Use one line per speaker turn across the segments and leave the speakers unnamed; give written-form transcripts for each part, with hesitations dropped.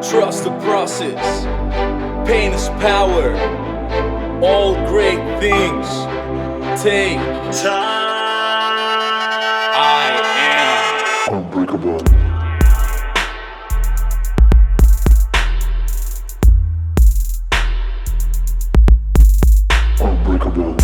Trust the process. Pain is power. All great things take time. I am unbreakable. Unbreakable.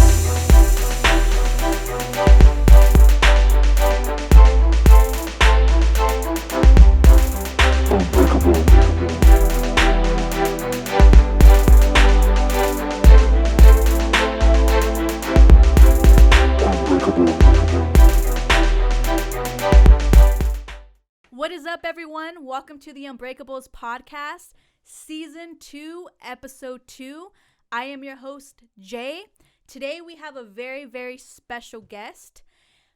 What is up, everyone? Welcome to the Unbreakables podcast, Season 2, Episode 2. I am your host, Jay. Today, we have a very, very special guest.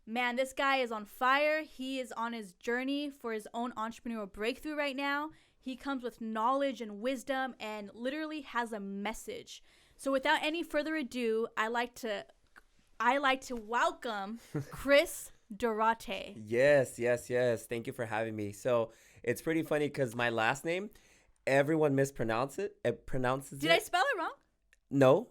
Man, this guy is on fire. He is on his journey for his own entrepreneurial breakthrough right now. He comes with knowledge and wisdom and literally has a message. So without any further ado, I like to welcome Chris Durate.
Yes. Thank you for having me. So it's pretty funny because my last name, everyone mispronounces it.
Did I spell it wrong?
No,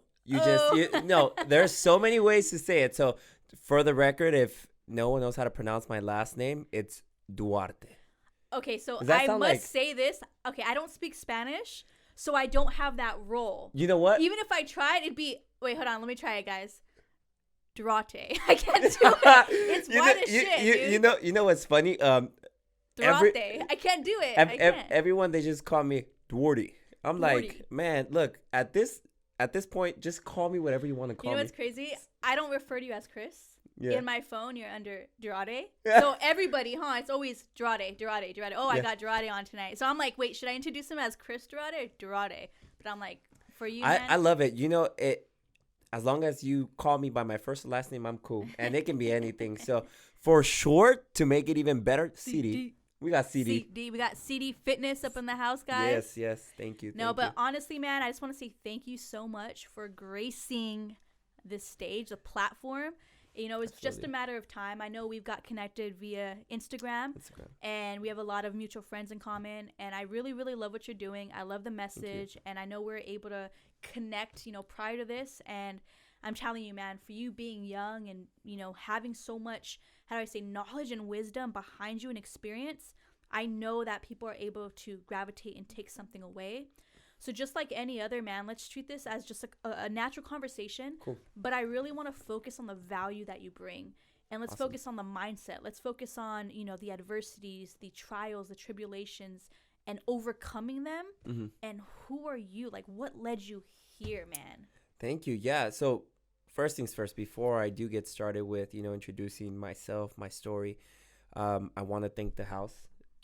no. There's so many ways to say it. So for the record, if no one knows how to pronounce my last name, it's Duarte.
Okay, so I must say this. Okay, I don't speak Spanish, so I don't have that role.
You know what?
Even if I tried, it'd be... Wait, hold on. Let me try it, guys. Durate. I can't do it. It's white as shit, dude.
You know what's funny?
Durate. I can't do it. I can't.
Everyone, they just call me Duarte. I'm
Duarte.
like, man, look, at this point, just call me whatever you want to call me.
You know what's crazy? I don't refer to you as Chris.
Yeah.
In my phone, you're under Durate.
Yeah.
So everybody, it's always Durate. Oh, I got Durate on tonight. So I'm like, wait, should I introduce him as Chris Durate or Durate? But I'm like, for you, man.
I love it. You know, as long as you call me by my first and last name, I'm cool. And it can be anything. So for short, to make it even better, CD. We got CD.
CD. We got CD Fitness up in the house, guys.
Yes. Thank you.
Honestly, man, I just want to say thank you so much for gracing this stage, the platform. You know, it's
Absolutely.
just a matter of time. I know we've got connected via Instagram, and we have a lot of mutual friends in common. And I really, really love what you're doing. I love the message, and I know we're able to connect, prior to this. And I'm telling you, man, for you being young and, having so much, knowledge and wisdom behind you and experience, I know that people are able to gravitate and take something away. So just like any other, man, let's treat this as just a natural conversation.
Cool.
But I really want to focus on the value that you bring. And let's focus on the mindset. Let's focus on, the adversities, the trials, the tribulations, and overcoming them. Mm-hmm. And who are you? Like, what led you here, man?
Thank you. Yeah. So first things first, before I do get started with, introducing myself, my story, I want to thank the house.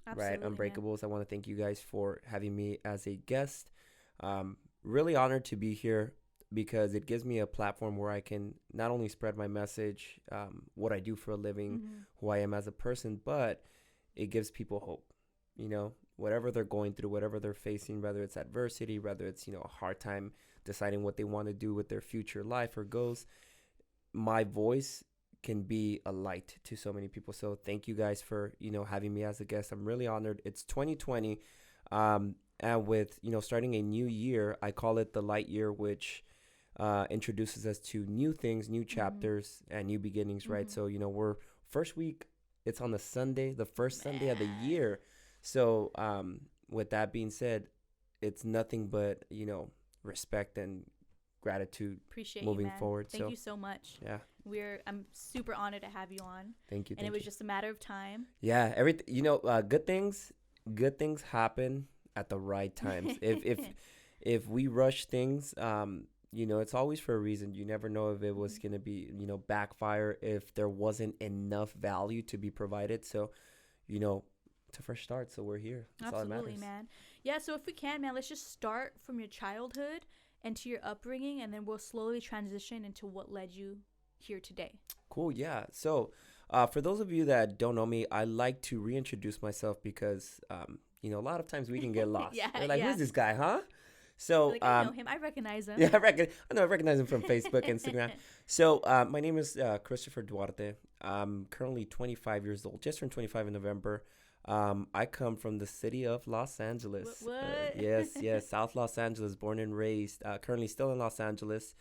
Absolutely,
right? Unbreakables.
Man.
I want to thank you guys for having me as a guest. Really honored to be here because it gives me a platform where I can not only spread my message, what I do for a living, mm-hmm. who I am as a person, but it gives people hope. Whatever they're going through, whatever they're facing, whether it's adversity, whether it's, a hard time deciding what they want to do with their future life or goals, my voice can be a light to so many people. So thank you guys for, having me as a guest. I'm really honored. It's 2020. And with, starting a new year, I call it the light year, which introduces us to new things, new chapters, mm-hmm. and new beginnings, right? Mm-hmm. So, we're first week, it's on the Sunday, the first Sunday of the year. So with that being said, it's nothing but, respect and gratitude.
Appreciate
moving
you, man.
forward.
Thank you so much.
Yeah.
I'm super honored to have you on.
Thank you.
And it was just a matter of time.
Yeah. Good things happen at the right times. If we rush things, it's always for a reason. You never know if it was going to be, backfire, if there wasn't enough value to be provided. So, it's a fresh start. So we're here. That's
Absolutely,
all that matters.
Man. Yeah. So if we can, man, let's just start from your childhood and to your upbringing, and then we'll slowly transition into what led you here today.
Cool. Yeah. So for those of you that don't know me, I like to reintroduce myself because, a lot of times we can get lost. They're like, who's this guy, huh? So
I know him. I recognize him.
Yeah, I recognize him from Facebook, Instagram. So my name is Christopher Duarte. I'm currently 25 years old. Just turned 25 in November. I come from the city of Los Angeles.
What?
Yes, South Los Angeles, born and raised. Currently still in Los Angeles.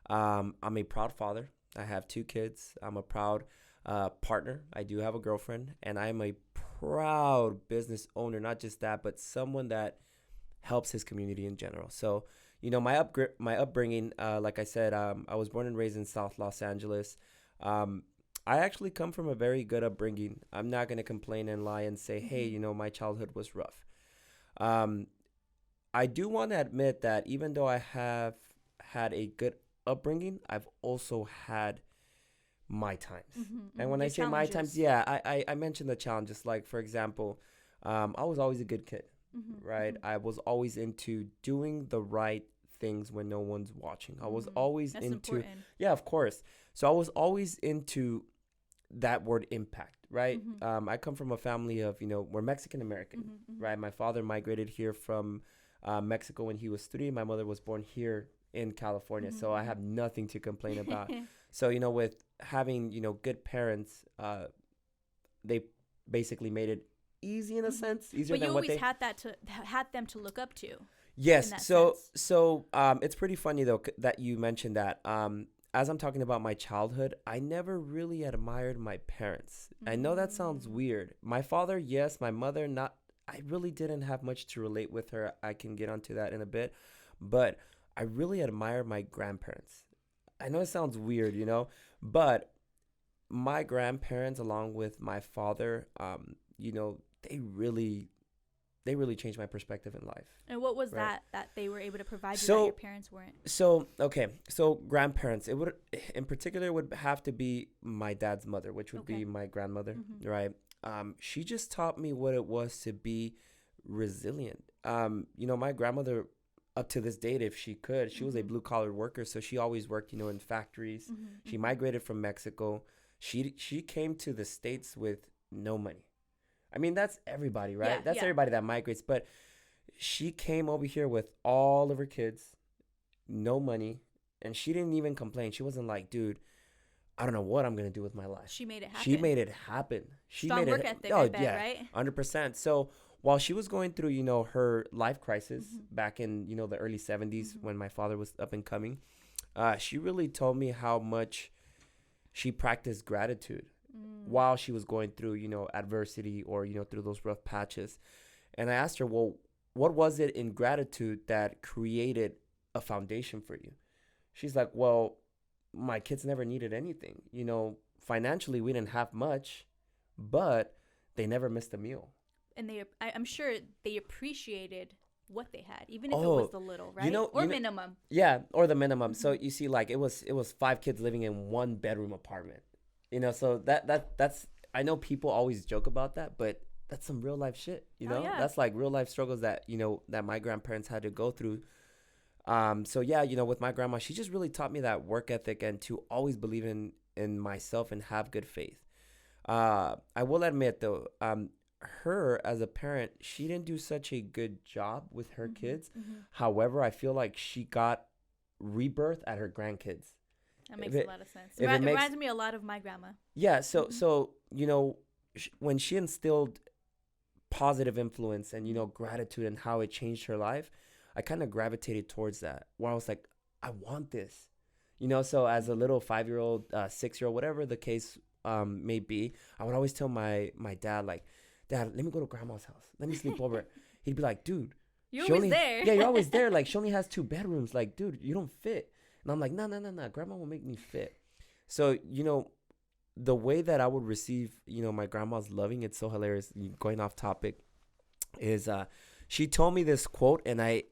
I'm a proud father. I have 2 kids. I'm a proud partner. I do have a girlfriend, and I'm a proud business owner. Not just that, but someone that helps his community in general. So, my upbringing, like I said, I was born and raised in South Los Angeles. I actually come from a very good upbringing. I'm not going to complain and lie and say, hey, my childhood was rough. I do want to admit that even though I have had a good upbringing, I've also had my times. And when I say my times, I mentioned the challenges. Like, for example, I was always a good kid, right? I was always into doing the right things when no one's watching. I was always
That's
into,
important.
yeah, of course. So I was always into that word impact, right? I come from a family of, we're Mexican American, right? My father migrated here from Mexico when he was 3. My mother was born here in California. So I have nothing to complain about. So, with having, good parents, they basically made it easy in a sense, easier
But
than
you
what
always
they
had them to look up to.
Yes.
So
It's pretty funny though that you mentioned that. As I'm talking about my childhood, I never really admired my parents. I know that sounds weird. My father, yes. My mother, not. I really didn't have much to relate with her. I can get onto that in a bit, but I really admire my grandparents. I know it sounds weird, but my grandparents, along with my father, they really changed my perspective in life.
And what was
right?
that they were able to provide you that your parents weren't?
So grandparents, it would, in particular, would have to be my dad's mother, which would be my grandmother, right? She just taught me what it was to be resilient. My grandmother, up to this date, if she could, she was a blue collar worker. So she always worked, in factories. She migrated from Mexico. She came to the States with no money. I mean, that's everybody, right? That's everybody that migrates. But she came over here with all of her kids, no money, and she didn't even complain. She wasn't like, dude, I don't know what I'm going to do with my life.
She made it happen. Strong work ethic, I bet, right?
100%. So while she was going through, her life crisis back in, the early 70s when my father was up and coming, she really told me how much she practiced gratitude while she was going through, adversity or, through those rough patches. And I asked her, well, what was it in gratitude that created a foundation for you? She's like, well, my kids never needed anything. Financially, we didn't have much, but they never missed a meal.
And I'm sure they appreciated what they had, even if it was the little, right? Minimum.
Yeah, or the minimum. So you see, like it was 5 kids living in 1 bedroom apartment. So that's, I know people always joke about that, but that's some real life shit, That's like real life struggles that, that my grandparents had to go through. With my grandma, she just really taught me that work ethic and to always believe in myself and have good faith. I will admit though, her as a parent, she didn't do such a good job with her kids. However, I feel like she got rebirth at her grandkids.
That makes a lot of sense. It reminds me a lot of my grandma.
Yeah. So when she instilled positive influence and, gratitude and how it changed her life, I kind of gravitated towards that, where I was like, I want this, so as a little 5-year-old, 6-year-old, whatever the case may be, I would always tell my dad, like, Dad, let me go to grandma's house. Let me sleep over. He'd be like, dude.
You're always there.
Yeah, you're always there. Like, she only has 2 bedrooms. Like, dude, you don't fit. And I'm like, no. Grandma will make me fit. So, the way that I would receive, my grandma's loving, it's so hilarious, going off topic, is she told me this quote, and I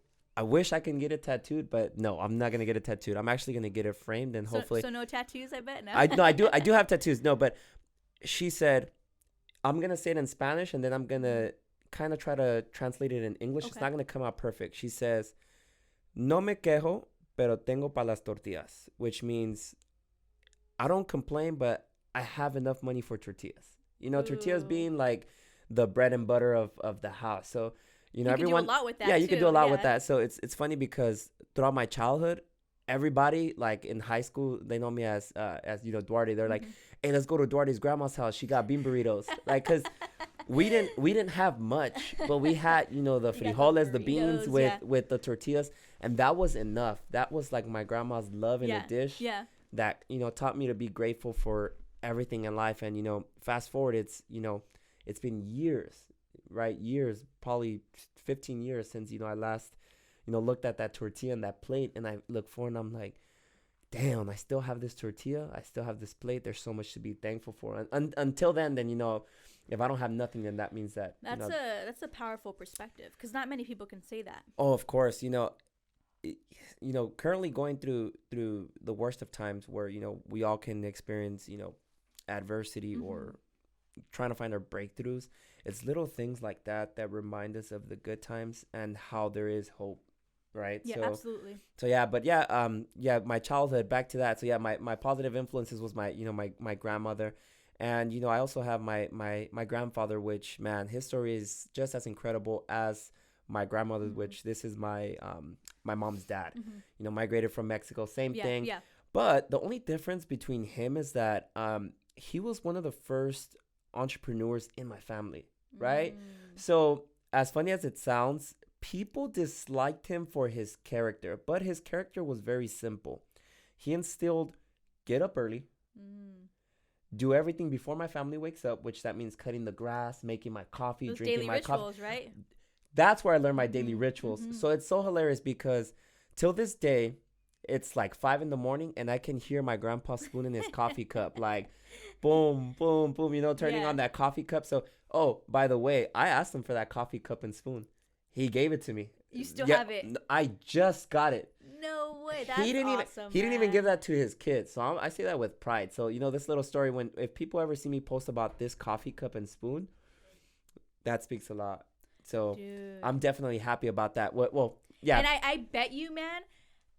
wish I can get it tattooed, but no, I'm not going to get it tattooed. I'm actually going to get it framed and hopefully.
So no tattoos, I bet? No,
I do have tattoos. No, but she said, I'm going to say it in Spanish, and then I'm going to kind of try to translate it in English. Okay. It's not going to come out perfect. She says, no me quejo, pero tengo para las tortillas, which means I don't complain, but I have enough money for tortillas. Tortillas being like the bread and butter of the house. So, everyone.
You can do a lot with that.
Yeah, you can do a lot with that. So it's funny because throughout my childhood, everybody, like in high school, they know me as Duarte. They're like, hey, let's go to Duarte's grandma's house. She got bean burritos. Like, because we didn't have much, but we had, you know, the
You got the
frijoles, the beans
burritos,
with
yeah.
with the tortillas, and that was enough. That was like my grandma's love in
Yeah.
a dish
Yeah.
that, you know, taught me to be grateful for everything in life. And, you know, fast forward, it's, you know, it's been years, right? Years, probably 15 years since, you know, I last, you know, looked at that tortilla and that plate, and I look forward and I'm like, damn, I still have this tortilla. I still have this plate. There's so much to be thankful for. And until then, you know, if I don't have nothing, then that means that, you know,
That's a powerful perspective, because not many people can say that.
oh, of course, you know, you know, currently going through the worst of times where, you know, we all can experience, you know, adversity or trying to find our breakthroughs. It's little things like that that remind us of the good times and how there is hope, right?
Yeah,
So
absolutely.
so yeah, but yeah, yeah, my childhood, back to that. So yeah, my positive influences was my, you know, my grandmother. And, you know, I also have my grandfather, which, man, his story is just as incredible as my grandmother's, which this is my my mom's dad. You know, migrated from Mexico, same thing.
Yeah.
But the only difference between him is that he was one of the first entrepreneurs in my family, right? So as funny as it sounds, people disliked him for his character, but his character was very simple. He instilled get up early, do everything before my family wakes up, which that means cutting the grass, making my coffee,
Those
drinking
daily
my
rituals,
coffee.
right?
That's where I learned my daily rituals. So it's so hilarious because till this day, it's like 5 a.m. and I can hear my grandpa spooning his coffee cup, like boom, boom, boom, you know, turning on that coffee cup. So, oh, by the way, I asked him for that coffee cup and spoon. He gave it to me.
You still have it?
I just got it.
No way. That's
He didn't
awesome.
he didn't even give that to his kids. So I say that with pride. So, you know, this little story, if people ever see me post about this coffee cup and spoon, that speaks a lot. So
Dude.
I'm definitely happy about that. Well, yeah.
And I bet you, man,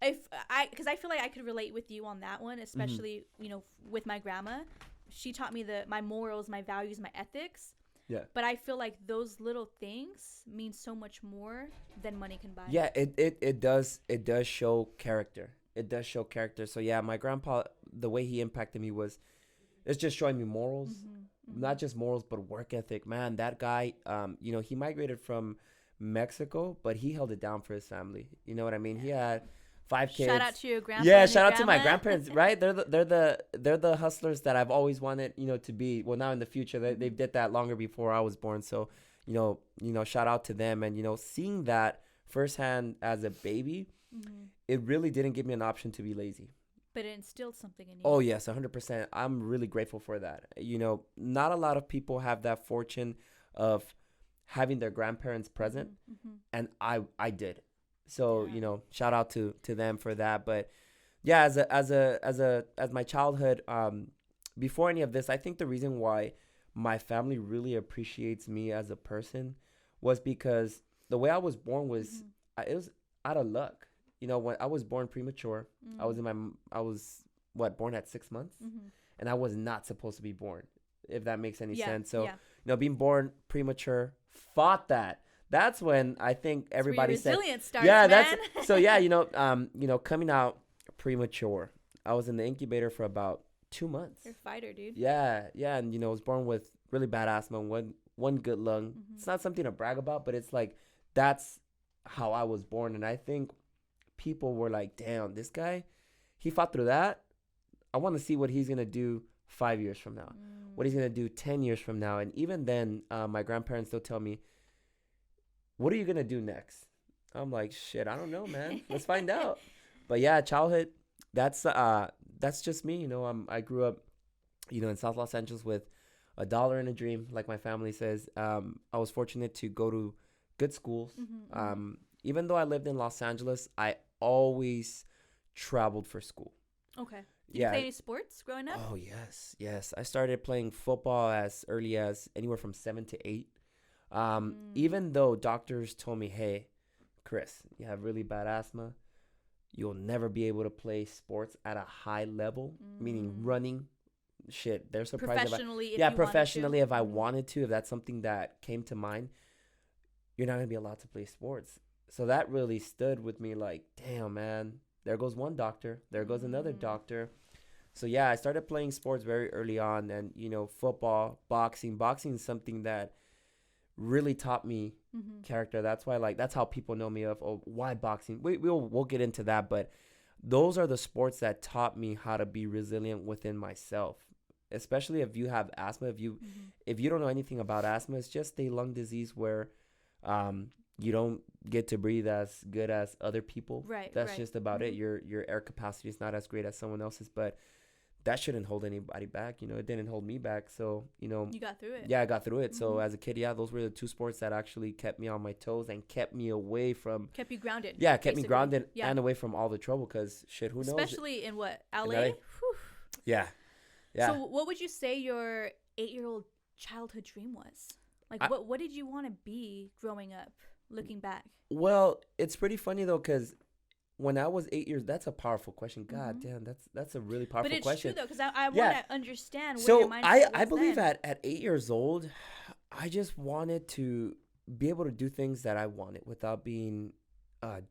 because I feel like I could relate with you on that one, especially, you know, with my grandma. She taught me my morals, my values, my ethics.
Yeah.
But I feel like those little things mean so much more than money can buy.
Yeah, it does show character. It does show character. So yeah, my grandpa, the way he impacted me was, it's just showing me morals, not just morals, but work ethic. Man, that guy, you know, he migrated from Mexico, but he held it down for his family. You know what I mean? He had 5 kids.
Shout out to your grandpa.
Yeah,
and
shout
your
out to my
grandma.
grandparents. Right? They're the hustlers that I've always wanted, you know, to be. Well, now in the future, they did that longer before I was born. So, you know, shout out to them. And, you know, seeing that firsthand as a baby, it really didn't give me an option to be lazy.
But it instilled something in you.
Oh, yes, 100%. I'm really grateful for that. You know, not a lot of people have that fortune of having their grandparents present, and I did. So, you know, shout out to them for that. But yeah, as my childhood, before any of this, I think the reason why my family really appreciates me as a person was because the way I was born was it was out of luck. You know, when I was born premature, I was born at 6 months, and I was not supposed to be born, if that makes any sense. So, you know, being born premature, fought that. That's when I think everybody said,
resilience starts,
yeah,
man.
that's so yeah, you know, coming out premature, I was in the incubator for about 2 months.
You're a fighter, dude.
Yeah, and you know, I was born with really bad asthma, one good lung. It's not something to brag about, but it's like that's how I was born, and I think people were like, damn, this guy, he fought through that. I want to see what he's gonna do 5 years from now, what he's gonna do 10 years from now. And even then, my grandparents still tell me, what are you gonna do next? I'm like, shit, I don't know, man. Let's find out. But yeah, childhood, that's just me. You know, I grew up, you know, in South Los Angeles with $1 and a dream, like my family says. I was fortunate to go to good schools. Even though I lived in Los Angeles, I always traveled for school.
Okay. Did you play any sports growing up?
Oh, yes. I started playing football as early as anywhere from 7 to 8. Even though doctors told me, hey, Chris, you have really bad asthma. You'll never be able to play sports at a high level, meaning running. Shit, they're surprised. Professionally, if I wanted to, if that's something that came to mind, you're not going to be allowed to play sports. So that really stood with me like, damn, man, there goes one doctor. There goes another doctor. So, yeah, I started playing sports very early on. And, you know, football, boxing is something that really taught me character. That's why, like, that's how people know me of, oh, why boxing? We'll get into that, but those are the sports that taught me how to be resilient within myself. Especially if you have asthma, if you don't know anything about asthma, it's just a lung disease where you don't get to breathe as good as other people.
Right.
That's just about it. Your air capacity is not as great as someone else's, but that shouldn't hold anybody back. You know, it didn't hold me back. So, you know,
you got through it.
Yeah, I got through it. So as a kid, those were the two sports that actually kept me on my toes and kept me away from.
Kept you grounded.
Yeah, kept me grounded and away from all the trouble. Because shit, who knows?
Especially in what, LA?
In LA? Yeah. Yeah.
So what would you say your 8-year-old childhood dream was? Like, what did you want to be growing up, looking back?
Well, it's pretty funny, though, because when I was 8 years, that's a powerful question. God damn, that's a really powerful question.
But it's true, though, because I want to understand where your mindset was
I believe
then.
at 8 years old, I just wanted to be able to do things that I wanted without being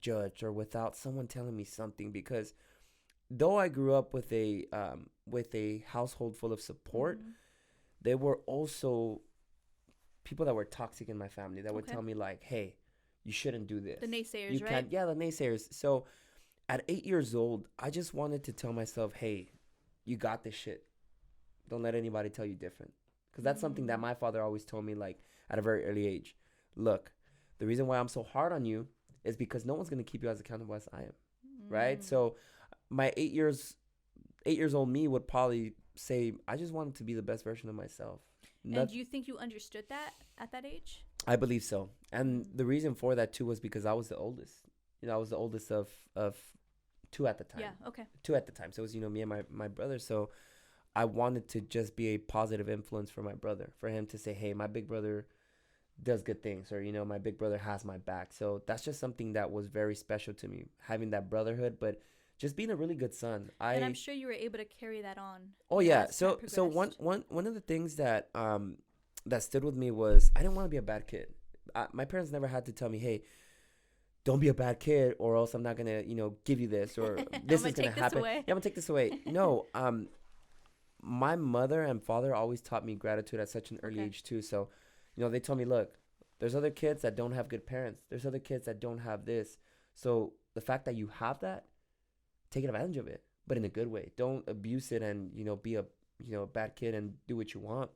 judged or without someone telling me something. Because though I grew up with a household full of support, there were also people that were toxic in my family that would tell me, like, hey, you shouldn't do this.
The naysayers,
you can't, the naysayers. So at 8 years old, I just wanted to tell myself, hey, you got this shit. Don't let anybody tell you different. Because that's something that my father always told me, like, at a very early age. Look, the reason why I'm so hard on you is because no one's going to keep you as accountable as I am. Right? So my 8 years old me would probably say, I just wanted to be the best version of myself.
And do you think you understood that at that age?
I believe so. And the reason for that, too, was because I was the oldest. You know, I was the oldest of two at the time.
Yeah, okay.
Two at the time. So it was, you know, me and my brother. So I wanted to just be a positive influence for my brother, for him to say, hey, my big brother does good things, or, you know, my big brother has my back. So that's just something that was very special to me, having that brotherhood, but just being a really good son.
And I'm sure you were able to carry that on.
Oh, yeah. So one of the things that that stood with me was I didn't want to be a bad kid. My parents never had to tell me, hey, don't be a bad kid or else I'm not going to, you know, give you this or this is going to happen. Yeah, I'm going to take this away. No, my mother and father always taught me gratitude at such an early age too. So, you know, they told me, look, there's other kids that don't have good parents. There's other kids that don't have this. So the fact that you have that, take advantage of it, but in a good way. Don't abuse it and, you know, be a, you know, a bad kid and do what you want.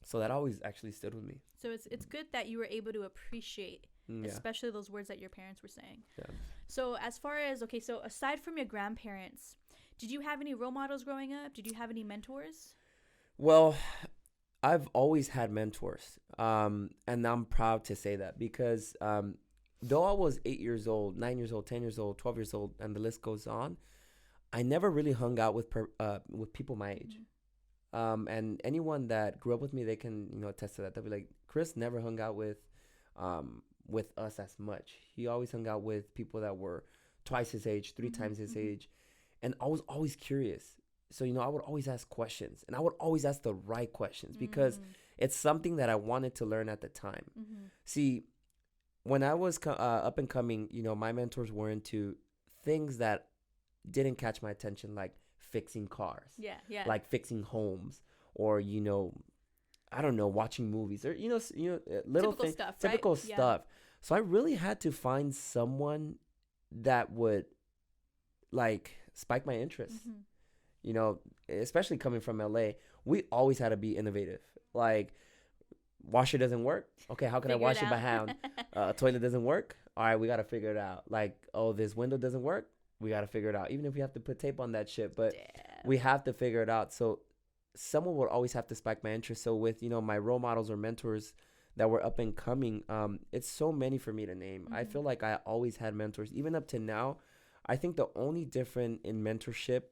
So that always actually stood with me.
So it's good that you were able to appreciate, especially those words that your parents were saying. Yeah. So as far as, so aside from your grandparents, did you have any role models growing up? Did you have any mentors?
Well, I've always had mentors. And I'm proud to say that because though I was 8 years old, 9 years old, 10 years old, 12 years old, and the list goes on, I never really hung out with people my age. And anyone that grew up with me, they can, you know, attest to that. They'll be like, Chris never hung out with us as much. He always hung out with people that were twice his age, three times his age. And I was always curious. So, you know, I would always ask questions, and I would always ask the right questions because it's something that I wanted to learn at the time. See, when I was up and coming, you know, my mentors were into things that didn't catch my attention, like fixing cars, like fixing homes, or, you know, I don't know, watching movies, or you know, little
typical
things,
stuff,
typical
right?
stuff. So I really had to find someone that would like spike my interest. You know, especially coming from LA, we always had to be innovative. Like, washer doesn't work. Okay, how can I wash it by hand? Toilet doesn't work. All right, we got to figure it out. Like, oh, this window doesn't work. We got to figure it out. Even if we have to put tape on that shit, but we have to figure it out. So someone would always have to spike my interest. So with, you know, my role models or mentors that were up and coming, it's so many for me to name. I feel like I always had mentors. Even up to now, I think the only difference in mentorship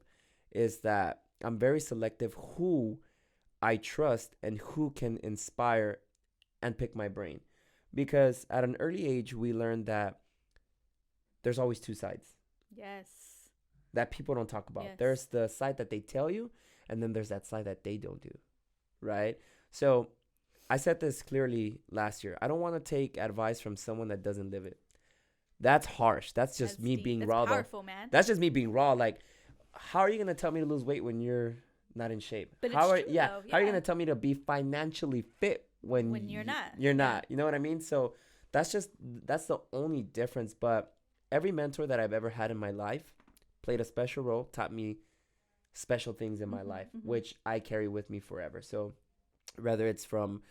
is that I'm very selective who I trust and who can inspire and pick my brain. Because at an early age, we learned that there's always two sides.
Yes.
That people don't talk about. Yes. There's the side that they tell you, and then there's that side that they don't do. Right? So I said this clearly last year. I don't want to take advice from someone that doesn't live it. That's harsh. That's just me being raw.
That's powerful, man.
That's just me being raw. Like, how are you going to tell me to lose weight when you're not in shape?
But
how
it's
are
true,
How
though.
are you going to tell me to be financially fit
when you're not.
You're not. You know what I mean? So that's the only difference. But every mentor that I've ever had in my life played a special role, taught me special things in my life, which I carry with me forever. So whether it's from,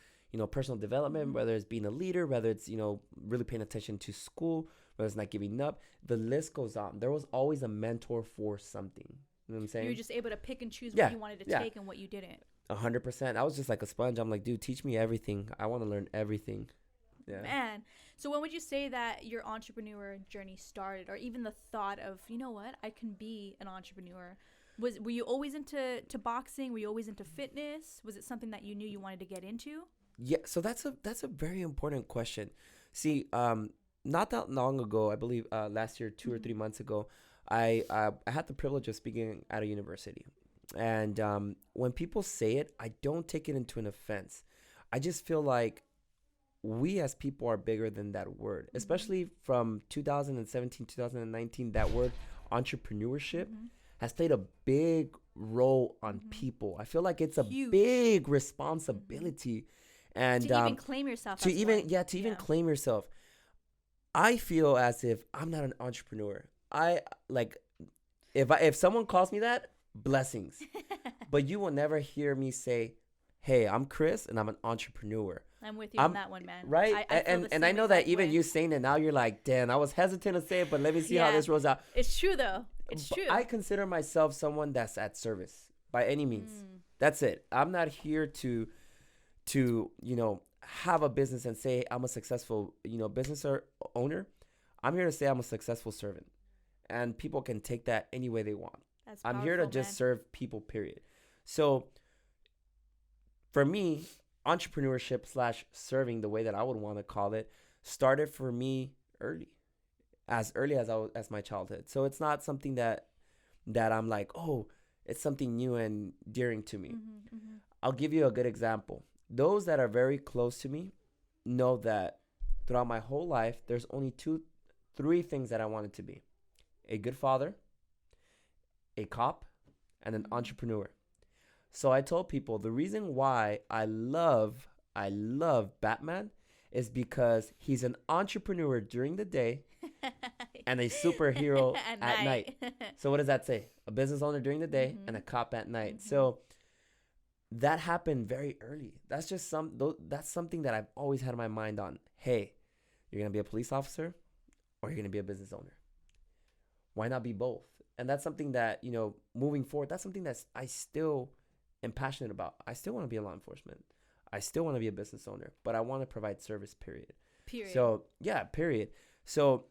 personal development, whether it's being a leader, whether it's, really paying attention to school, whether it's not giving up, the list goes on. There was always a mentor for something. You know what I'm saying?
You were just able to pick and choose what you wanted to take and what you didn't.
100%. I was just like a sponge. I'm like, dude, teach me everything. I want to learn everything. Yeah.
Man. So when would you say that your entrepreneur journey started, or even the thought of, you know what, I can be an entrepreneur? Were you always into boxing? Were you always into fitness? Was it something that you knew you wanted to get into?
Yeah. So that's a very important question. See, not that long ago, I believe last year, 2 or 3 months ago, I had the privilege of speaking at a university. And when people say it, I don't take it into an offense. I just feel like we as people are bigger than that word, especially from 2017, 2019, that word entrepreneurship has played a big role on people. I feel like it's a big responsibility. And
to even claim yourself.
To even claim yourself. I feel as if I'm not an entrepreneur. If someone calls me that, blessings. But you will never hear me say, hey, I'm Chris and I'm an entrepreneur.
I'm with you on that one, man.
Right? And I know that even you saying it now, you're like, damn, I was hesitant to say it, but let me see how this rolls out.
It's true, though. It's true.
I consider myself someone that's at service by any means. That's it. I'm not here to have a business and say I'm a successful, business owner. I'm here to say I'm a successful servant. And people can take that any way they want.
That's powerful,
I'm here to just serve people, period. So for me, entrepreneurship / serving, the way that I would want to call it, started for me as early as my childhood. So it's not something that I'm like, oh, it's something new and endearing to me. I'll give you a good example. Those that are very close to me know that throughout my whole life, there's only 3 things that I wanted to be: a good father, a cop, and an entrepreneur. So I told people the reason why I love Batman is because he's an entrepreneur during the day and a superhero at night. So what does that say? A business owner during the day and a cop at night. So that happened very early. That's just something that I've always had my mind on. Hey, you're going to be a police officer or you're going to be a business owner. Why not be both? And that's something that, moving forward, that's something that I still am passionate about. I still want to be in law enforcement. I still want to be a business owner, but I want to provide service, period. So, yeah, period. So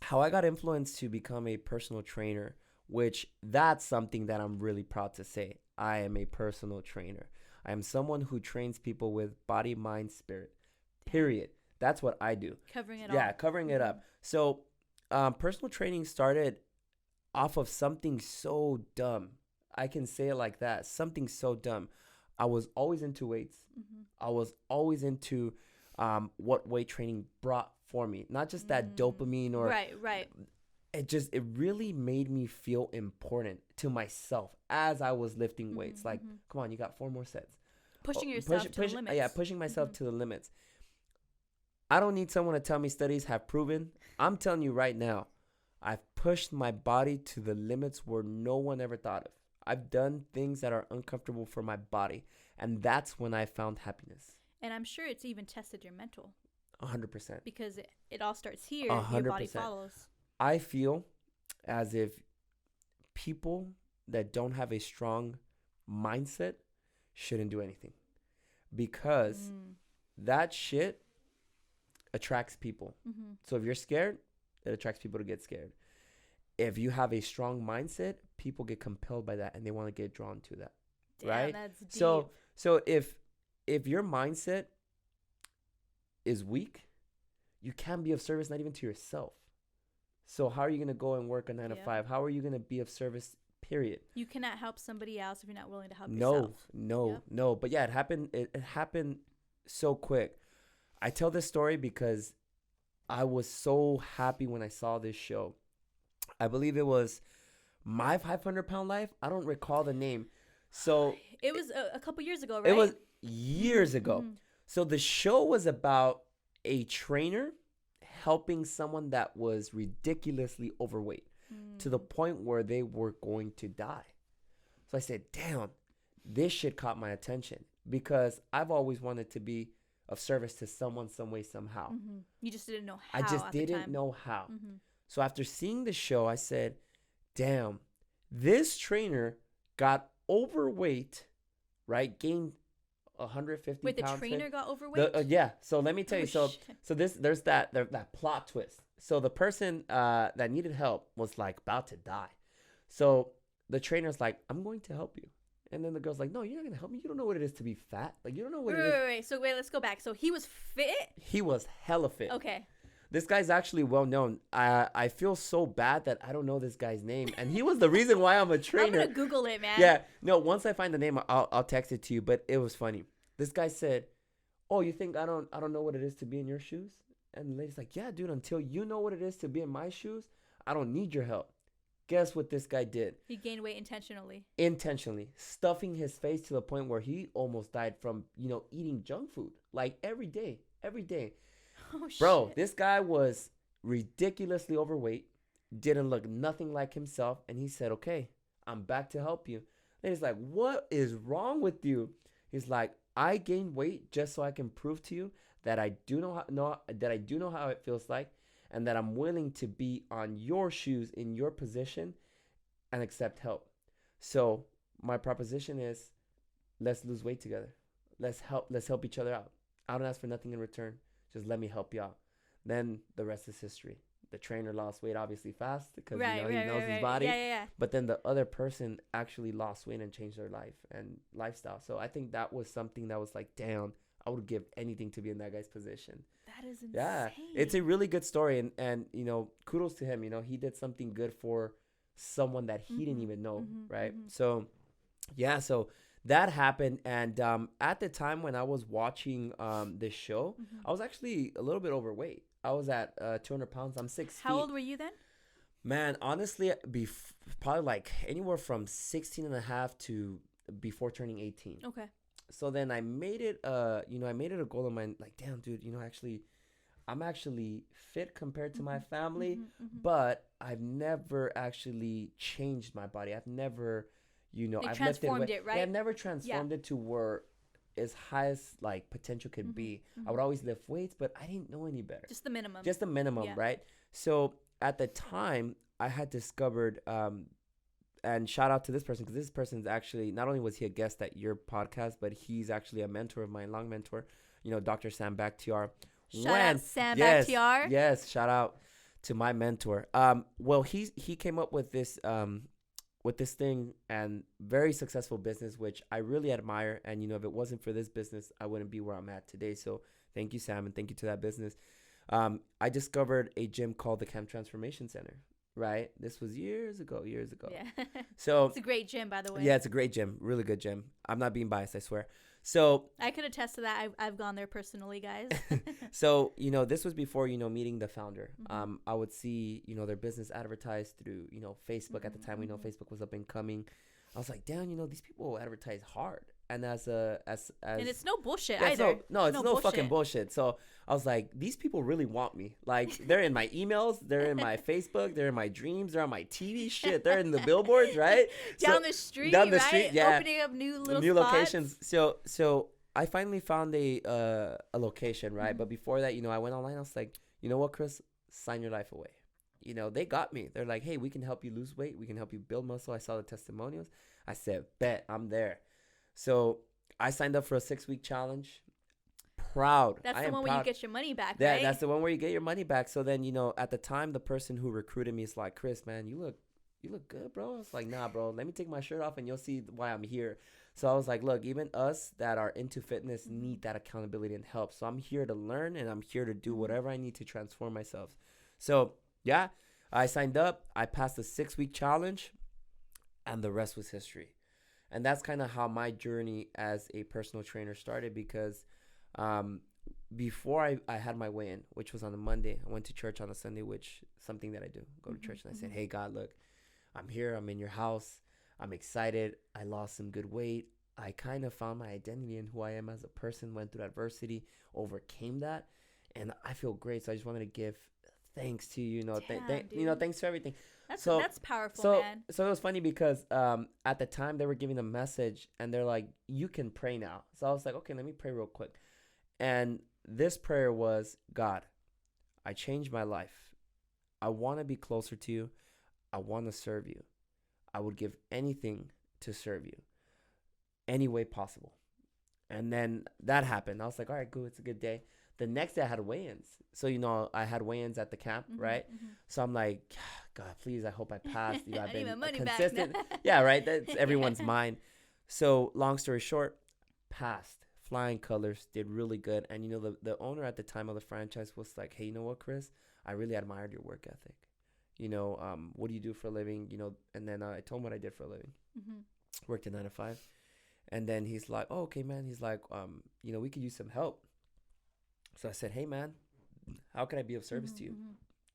how I got influenced to become a personal trainer, which that's something that I'm really proud to say. I am a personal trainer. I am someone who trains people with body, mind, spirit, period. That's what I do.
Covering it
covering it up. So personal training started off of something so dumb. I can say it like that. Something so dumb. I was always into weights. I was always into what weight training brought for me. Not just that dopamine or...
Right.
It really made me feel important to myself as I was lifting weights. Like, come on, you got 4 more sets.
Pushing yourself to the limits.
Yeah, pushing myself to the limits. I don't need someone to tell me studies have proven. I'm telling you right now, I've pushed my body to the limits where no one ever thought of. I've done things that are uncomfortable for my body. And that's when I found happiness.
And I'm sure it's even tested your mental.
100%.
Because it all starts here.
100%.
Your body follows.
I feel as if people that don't have a strong mindset shouldn't do anything. Because that shit attracts people. So if you're scared, it attracts people to get scared. If you have a strong mindset, people get compelled by that and they want to get drawn to that.
Damn,
right?
That's deep.
So if your mindset is weak, you can't be of service, not even to yourself. So how are you going to go and work a 9 to 5? How are you going to be of service, period?
You cannot help somebody else if you're not willing to help yourself.
No. But yeah, it happened so quick. I tell this story because I was so happy when I saw this show. I believe it was My 500-Pound Life. I don't recall the name. So
it was a couple years ago, right?
It was years ago. So the show was about a trainer helping someone that was ridiculously overweight to the point where they were going to die. So I said, damn, this shit caught my attention because I've always wanted to be of service to someone, some way, somehow.
You just didn't know how.
I just didn't know how. So after seeing the show, I said, damn, this trainer got overweight, right? Gained 150
Wait,
pounds.
the trainer got overweight?
Yeah. So let me tell you. So
Shit.
there's that plot twist. So the person that needed help was like about to die. So the trainer's like, I'm going to help you. And then the girl's like, no, you're not going to help me. You don't know what it is to be fat. Like, you don't know what it is.
Wait. So let's go back. So he was fit?
He was hella fit.
Okay.
This guy's actually well known. I feel so bad that I don't know this guy's name. And he was the reason why I'm a trainer.
I'm going to Google it, man.
Yeah. No, once I find the name, I'll text it to you. But it was funny. This guy said, oh, you think I don't know what it is to be in your shoes? And the lady's like, yeah, dude, until you know what it is to be in my shoes, I don't need your help. Guess what this guy did?
He gained weight intentionally.
Intentionally. Stuffing his face to the point where he almost died from, eating junk food. Like every day.
Oh,
Bro,
shit.
this guy was ridiculously overweight. Didn't look nothing like himself. And he said, okay, I'm back to help you. And he's like, what is wrong with you? He's like, I gained weight just so I can prove to you that I do know how it feels like, and that I'm willing to be on your shoes in your position and accept help. So my proposition is, let's lose weight together. Let's help each other out. I don't ask for nothing in return. Just let me help you out. Then the rest is history. The trainer lost weight obviously fast because he knows his body.
Yeah.
But then the other person actually lost weight and changed their life and lifestyle. So I think that was something that was like, damn, I would give anything to be in that guy's position.
That is insane.
Yeah, it's a really good story. And kudos to him. He did something good for someone that he didn't even know, right? So, yeah, so that happened. And at the time when I was watching this show, I was actually a little bit overweight. I was at 200 pounds. I'm 6 feet.
How old were you then?
Man, honestly, probably like anywhere from 16 and a half to before turning 18.
Okay.
So then I made it, I made it a goal of mine. Like, damn, dude, I'm actually fit compared to my family, but I've never actually changed my body. I've never, I've
transformed it, right?
Yeah, I've never transformed it to where as high as like potential could be. I would always lift weights, but I didn't know any better.
Just the minimum.
Just the minimum,
Yeah.
right? So at the time, I had discovered, and shout out to this person, because this person's actually, not only was he a guest at your podcast, but he's actually a mentor of mine, long mentor, Dr. Sam Bakhtiar.
Shout out Sam Bakhtiar.
Yes, shout out to my mentor. Well, he came up with this thing and very successful business, which I really admire. And, if it wasn't for this business, I wouldn't be where I'm at today. So thank you, Sam, and thank you to that business. I discovered a gym called the Camp Transformation Center, right? This was years ago.
Yeah.
So
it's a great gym, by the way.
Yeah, it's a great gym. Really good gym. I'm not being biased, I swear. So
I could attest to that. I've gone there personally, guys.
So, this was before, meeting the founder. I would see, their business advertised through, Facebook. At the time, we know Facebook was up and coming. I was like, damn, these people advertise hard. And and
it's no bullshit either.
it's no fucking bullshit. So I was like, these people really want me. Like, they're in my emails, they're in my Facebook, they're in my dreams, they're on my TV shit, they're in the billboards, right?
Down the street,
yeah.
Opening up new little spots.
Locations. So I finally found a location, right? But before that, I went online. I was like, you know what, Chris? Sign your life away. They got me. They're like, hey, we can help you lose weight. We can help you build muscle. I saw the testimonials. I said, bet, I'm there. So I signed up for a 6-week challenge. Proud.
That's the one where you get your money back,
right?
Right?
That's the one where you get your money back. So then, at the time, the person who recruited me is like, Chris, man, you look good, bro. I was like, nah, bro, let me take my shirt off and you'll see why I'm here. So I was like, look, even us that are into fitness need that accountability and help. So I'm here to learn and I'm here to do whatever I need to transform myself. So yeah, I signed up. I passed the 6-week challenge and the rest was history. And that's kind of how my journey as a personal trainer started, because before I had my weigh-in, which was on a Monday, I went to church on a Sunday, which is something that I do, go to church. And I said, hey, God, look, I'm here. I'm in your house. I'm excited. I lost some good weight. I kind of found my identity in who I am as a person, went through adversity, overcame that, and I feel great. So I just wanted to give thanks to you, thanks for everything.
That's powerful, man.
So it was funny because at the time they were giving a message and they're like, you can pray now. So I was like, okay, let me pray real quick. And this prayer was, God, I changed my life. I want to be closer to you. I want to serve you. I would give anything to serve you any way possible. And then that happened. I was like, all right, good. It's a good day. The next day I had weigh-ins. So, I had weigh-ins at the camp, right? Mm-hmm. So I'm like, God, please, I hope I passed. I've been
need my money
consistent.
back.
Yeah, right? That's everyone's mind. So long story short, passed. Flying colors, did really good. And, the owner at the time of the franchise was like, hey, you know what, Chris? I really admired your work ethic. What do you do for a living? And then I told him what I did for a living. Mm-hmm. Worked a 9 to 5. And then he's like, oh, okay, man. He's like, we could use some help. So I said, hey, man, how can I be of service to you? Mm-hmm.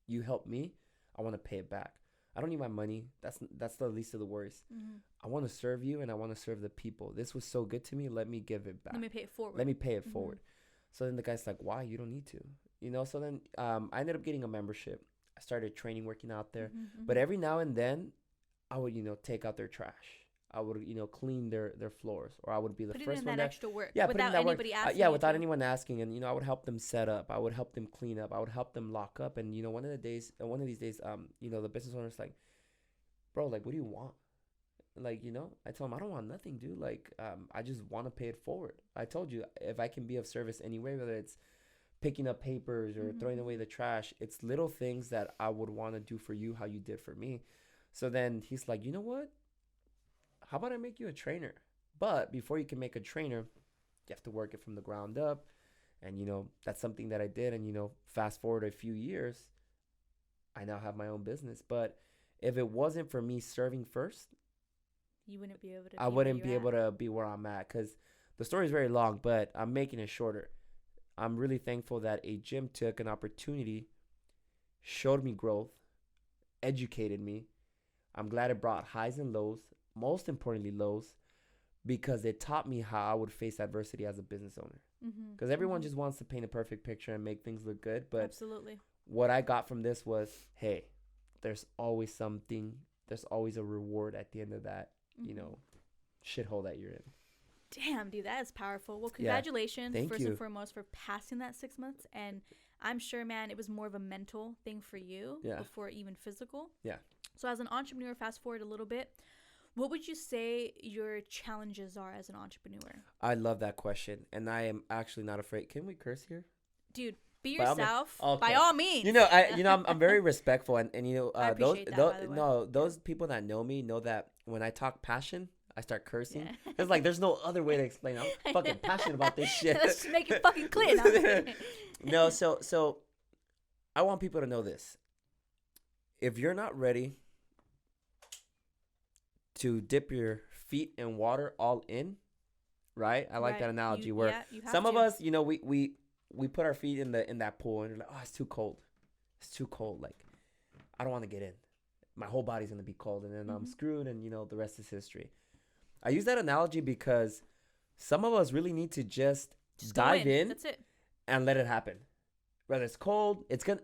You help me. I want to pay it back. I don't need my money. That's the least of the worries. Mm-hmm. I want to serve you and I want to serve the people. This was so good to me. Let me give it back.
Let me pay it forward.
Mm-hmm. Forward. So then the guy's like, why? You don't need to. So then I ended up getting a membership. I started training, working out there. Mm-hmm. But every now and then I would, take out their trash. I would, clean their floors, or I would be the first one. Put in that
extra work.
Yeah,
without anybody asking.
Without anyone asking, and I would help them set up. I would help them clean up. I would help them lock up. And one of these days, the business owner's like, bro, like, what do you want? Like, I told him, I don't want nothing, dude. Like, I just want to pay it forward. I told you, if I can be of service anyway, whether it's picking up papers or throwing away the trash, it's little things that I would want to do for you, how you did for me. So then he's like, you know what? How about I make you a trainer? But before you can make a trainer, you have to work it from the ground up. And, that's something that I did. And, fast forward a few years, I now have my own business. But if it wasn't for me serving first,
you wouldn't be able to.
I wouldn't be able to be where I'm at, because the story is very long, but I'm making it shorter. I'm really thankful that a gym took an opportunity, showed me growth, educated me. I'm glad it brought highs and lows, most importantly lows, because it taught me how I would face adversity as a business owner. Because everyone just wants to paint a perfect picture and make things look good. But
absolutely,
what I got from this was, hey, there's always something. There's always a reward at the end of that, shithole that you're in.
Damn, dude, that is powerful. Well, congratulations,
Thank
first
you.
And foremost, for passing that 6 months. And I'm sure, man, it was more of a mental thing for you before even physical.
Yeah.
So as an entrepreneur, fast forward a little bit, what would you say your challenges are as an entrepreneur? I
love that question. And I am actually not afraid. Can we curse here?
Dude, be yourself by all means.
I'm very respectful. And
I appreciate
those people that know me know that when I talk passion, I start cursing. Yeah. It's like there's no other way to explain. I'm fucking passionate about this shit.
Let's make it fucking clear.
No, so I want people to know this. If you're not ready to dip your feet in water all in, right? I like that analogy where some of us, we put our feet in that pool and we're like, oh, it's too cold. It's too cold. Like, I don't want to get in. My whole body's going to be cold, and then I'm screwed, and the rest is history. I use that analogy because some of us really need to just dive in.
That's it.
And let it happen. Whether it's cold, it's gonna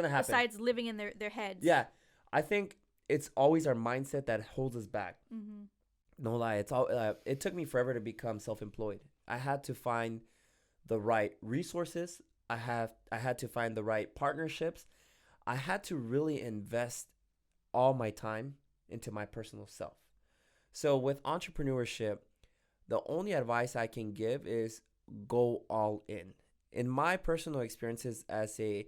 happen.
Besides living in their heads.
Yeah, I think it's always our mindset that holds us back. No lie, it took me forever to become self-employed. I had to find the right resources. I had to find the right partnerships. I had to really invest all my time into my personal self. So with entrepreneurship, the only advice I can give is go all in. In my personal experiences as a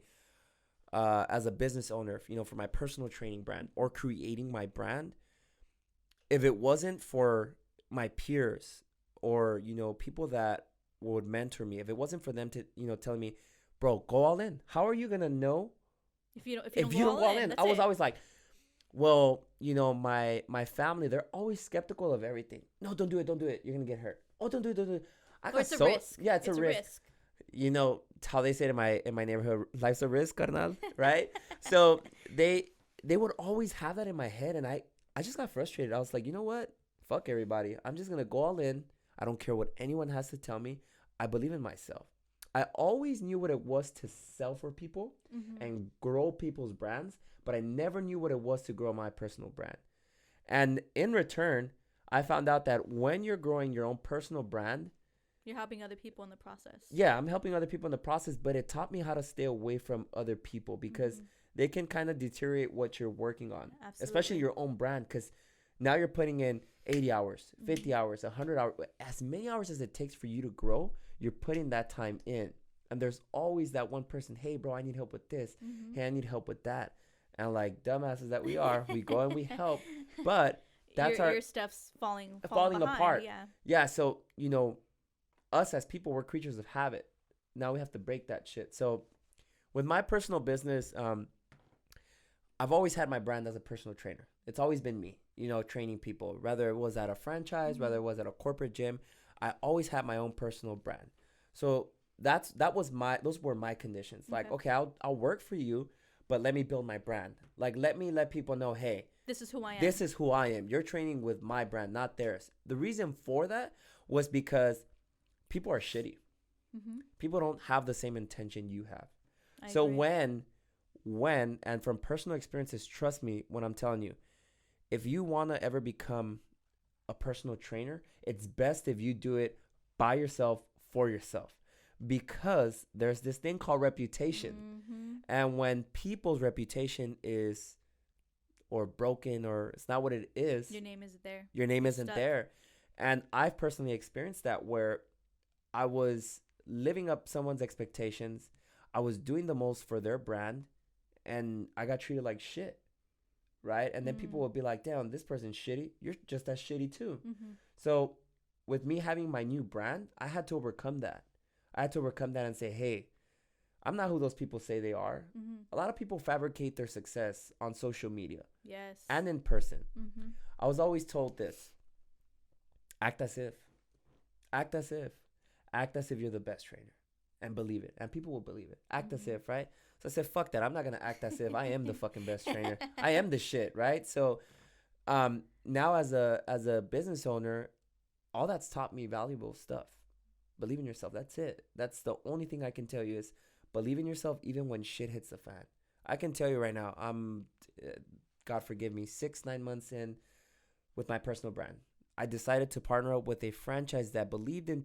business owner, for my personal training brand or creating my brand, if it wasn't for my peers or, people that would mentor me, if it wasn't for them to, telling me, bro, go all in. How are you going to know
if you don't go all in?
I was always like, well, my family, they're always skeptical of everything. No, don't do it. You're going to get hurt. Oh, don't do it.
It's a risk.
Yeah, it's a risk. How they say it in my neighborhood, life's a risk, carnal, right? So they would always have that in my head, and I just got frustrated. I was like, you know what? fuck everybody. I'm just going to go all in. I don't care what anyone has to tell me. I believe in myself. I always knew what it was to sell for people and grow people's brands, but I never knew what it was to grow my personal brand. And in return, I found out that when you're growing your own personal brand,
you're helping other people in the process.
Yeah, I'm helping other people in the process, but it taught me how to stay away from other people because they can kind of deteriorate what you're working on, especially your own brand, because now you're putting in 80 hours, 50 hours, 100 hours, as many hours as it takes for you to grow, you're putting that time in. And there's always that one person, hey, bro, I need help with this. Hey, I need help with that. And like dumbasses that we are, we go and we help. But that's
your stuff's falling behind,
apart. Yeah, so, you know, us as people, we're creatures of habit. Now we have to break that shit. So with my personal business, I've always had my brand as a personal trainer. It's always been me, you know, training people, whether it was at a franchise, whether it was at a corporate gym. I always had my own personal brand. So those were my conditions. Like, okay, I'll work for you, but let me build my brand. Like, let people know, hey,
this is who I am.
This is who I am. You're training with my brand, not theirs. The reason for that was because people are shitty. People don't have the same intention you have. I agree. when and from personal experiences, trust me when I'm telling you, if you want to ever become a personal trainer, it's best if you do it by yourself, for yourself, because there's this thing called reputation. And when people's reputation is or broken or it's not what it is,
your name isn't there.
Your name isn't there. And I've personally experienced that where I was living up someone's expectations. I was doing the most for their brand and I got treated like shit. Right? And then people would be like, damn, this person's shitty. You're just as shitty too. So with me having my new brand, I had to overcome that. I had to overcome that and say, hey, I'm not who those people say they are. A lot of people fabricate their success on social media.
Yes.
And in person. I was always told this. Act as if. Act as if. Act as if you're the best trainer. And believe it. And people will believe it. Act as if, right? So I said, fuck that. I'm not going to act as if I am the fucking best trainer. I am the shit, right? So now as a business owner, all that's taught me valuable stuff. Believe in yourself. That's it. That's the only thing I can tell you is believe in yourself even when shit hits the fan. I can tell you right now, I'm, God forgive me, 6-9 months in with my personal brand. I decided to partner up with a franchise that believed in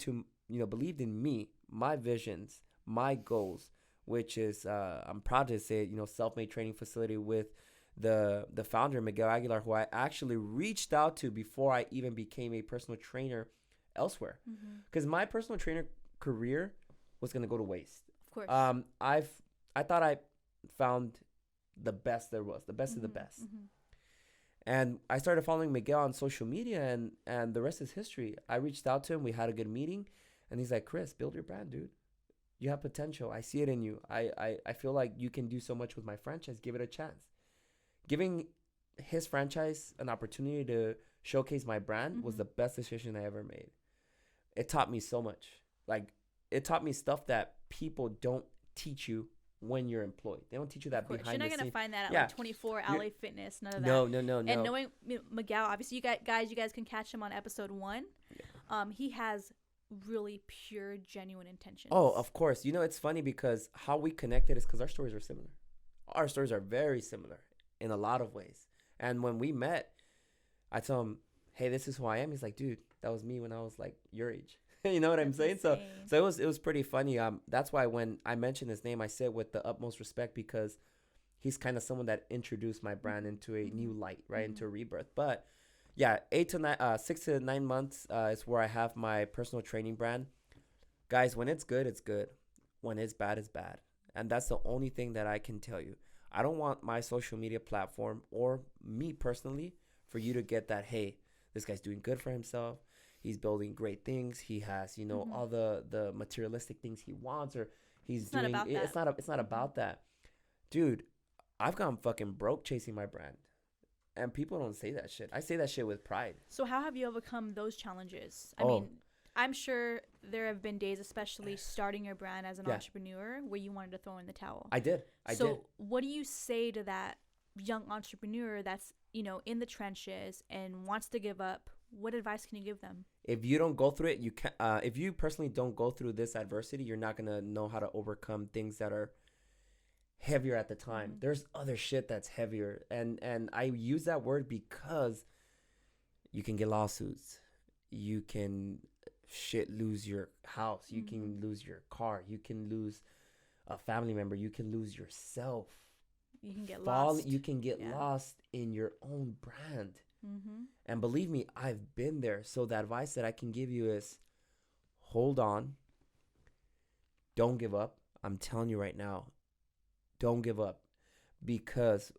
me, my visions, my goals, which is, I'm proud to say, self-made training facility with the founder, Miguel Aguilar, who I actually reached out to before I even became a personal trainer elsewhere. Because my personal trainer career was going to go to waste.
Of course.
I thought I found the best there was, the best of the best. And I started following Miguel on social media, and the rest is history. I reached out to him. We had a good meeting. And he's like, Chris, build your brand, dude. You have potential. I see it in you. I feel like you can do so much with my franchise. Give it a chance. Giving his franchise an opportunity to showcase my brand was the best decision I ever made. It taught me so much. Like, it taught me stuff that people don't teach you when you're employed. They don't teach you that behind the scenes.
You're not going to find that at like 24 LA Fitness, none of that.
No.
And knowing Miguel, obviously you guys can catch him on episode 1. Yeah. He has really pure, genuine intentions.
Oh, of course. It's funny because how we connected is because our stories are similar. Our stories are very similar in a lot of ways. And when we met, I told him, hey, this is who I am. He's like, dude, that was me when I was like your age. You know what I'm saying? So it was pretty funny. That's why when I mentioned his name, I said with the utmost respect because he's kind of someone that introduced my brand into a new light, right? Into a rebirth. But yeah, 6 to 9 months is where I have my personal training brand. Guys, when it's good, it's good. When it's bad, it's bad. And that's the only thing that I can tell you. I don't want my social media platform or me personally for you to get that, hey, this guy's doing good for himself. He's building great things. He has, all the materialistic things he wants, or he's doing. It's not about that, dude. I've gone fucking broke chasing my brand, and people don't say that shit. I say that shit with pride.
So how have you overcome those challenges? I mean, I'm sure there have been days, especially starting your brand as an entrepreneur, where you wanted to throw in the towel.
I did.
So what do you say to that young entrepreneur that's in the trenches and wants to give up, what advice can you give them?
If you don't go through it, you can. If you personally don't go through this adversity, you're not gonna know how to overcome things that are heavier at the time. There's other shit that's heavier, and I use that word because you can get lawsuits, you can lose your house, you can lose your car, you can lose a family member, you can lose yourself,
you can get lost,
you can get lost in your own brand. And believe me, I've been there. So the advice that I can give you is hold on, don't give up. I'm telling you right now, don't give up, because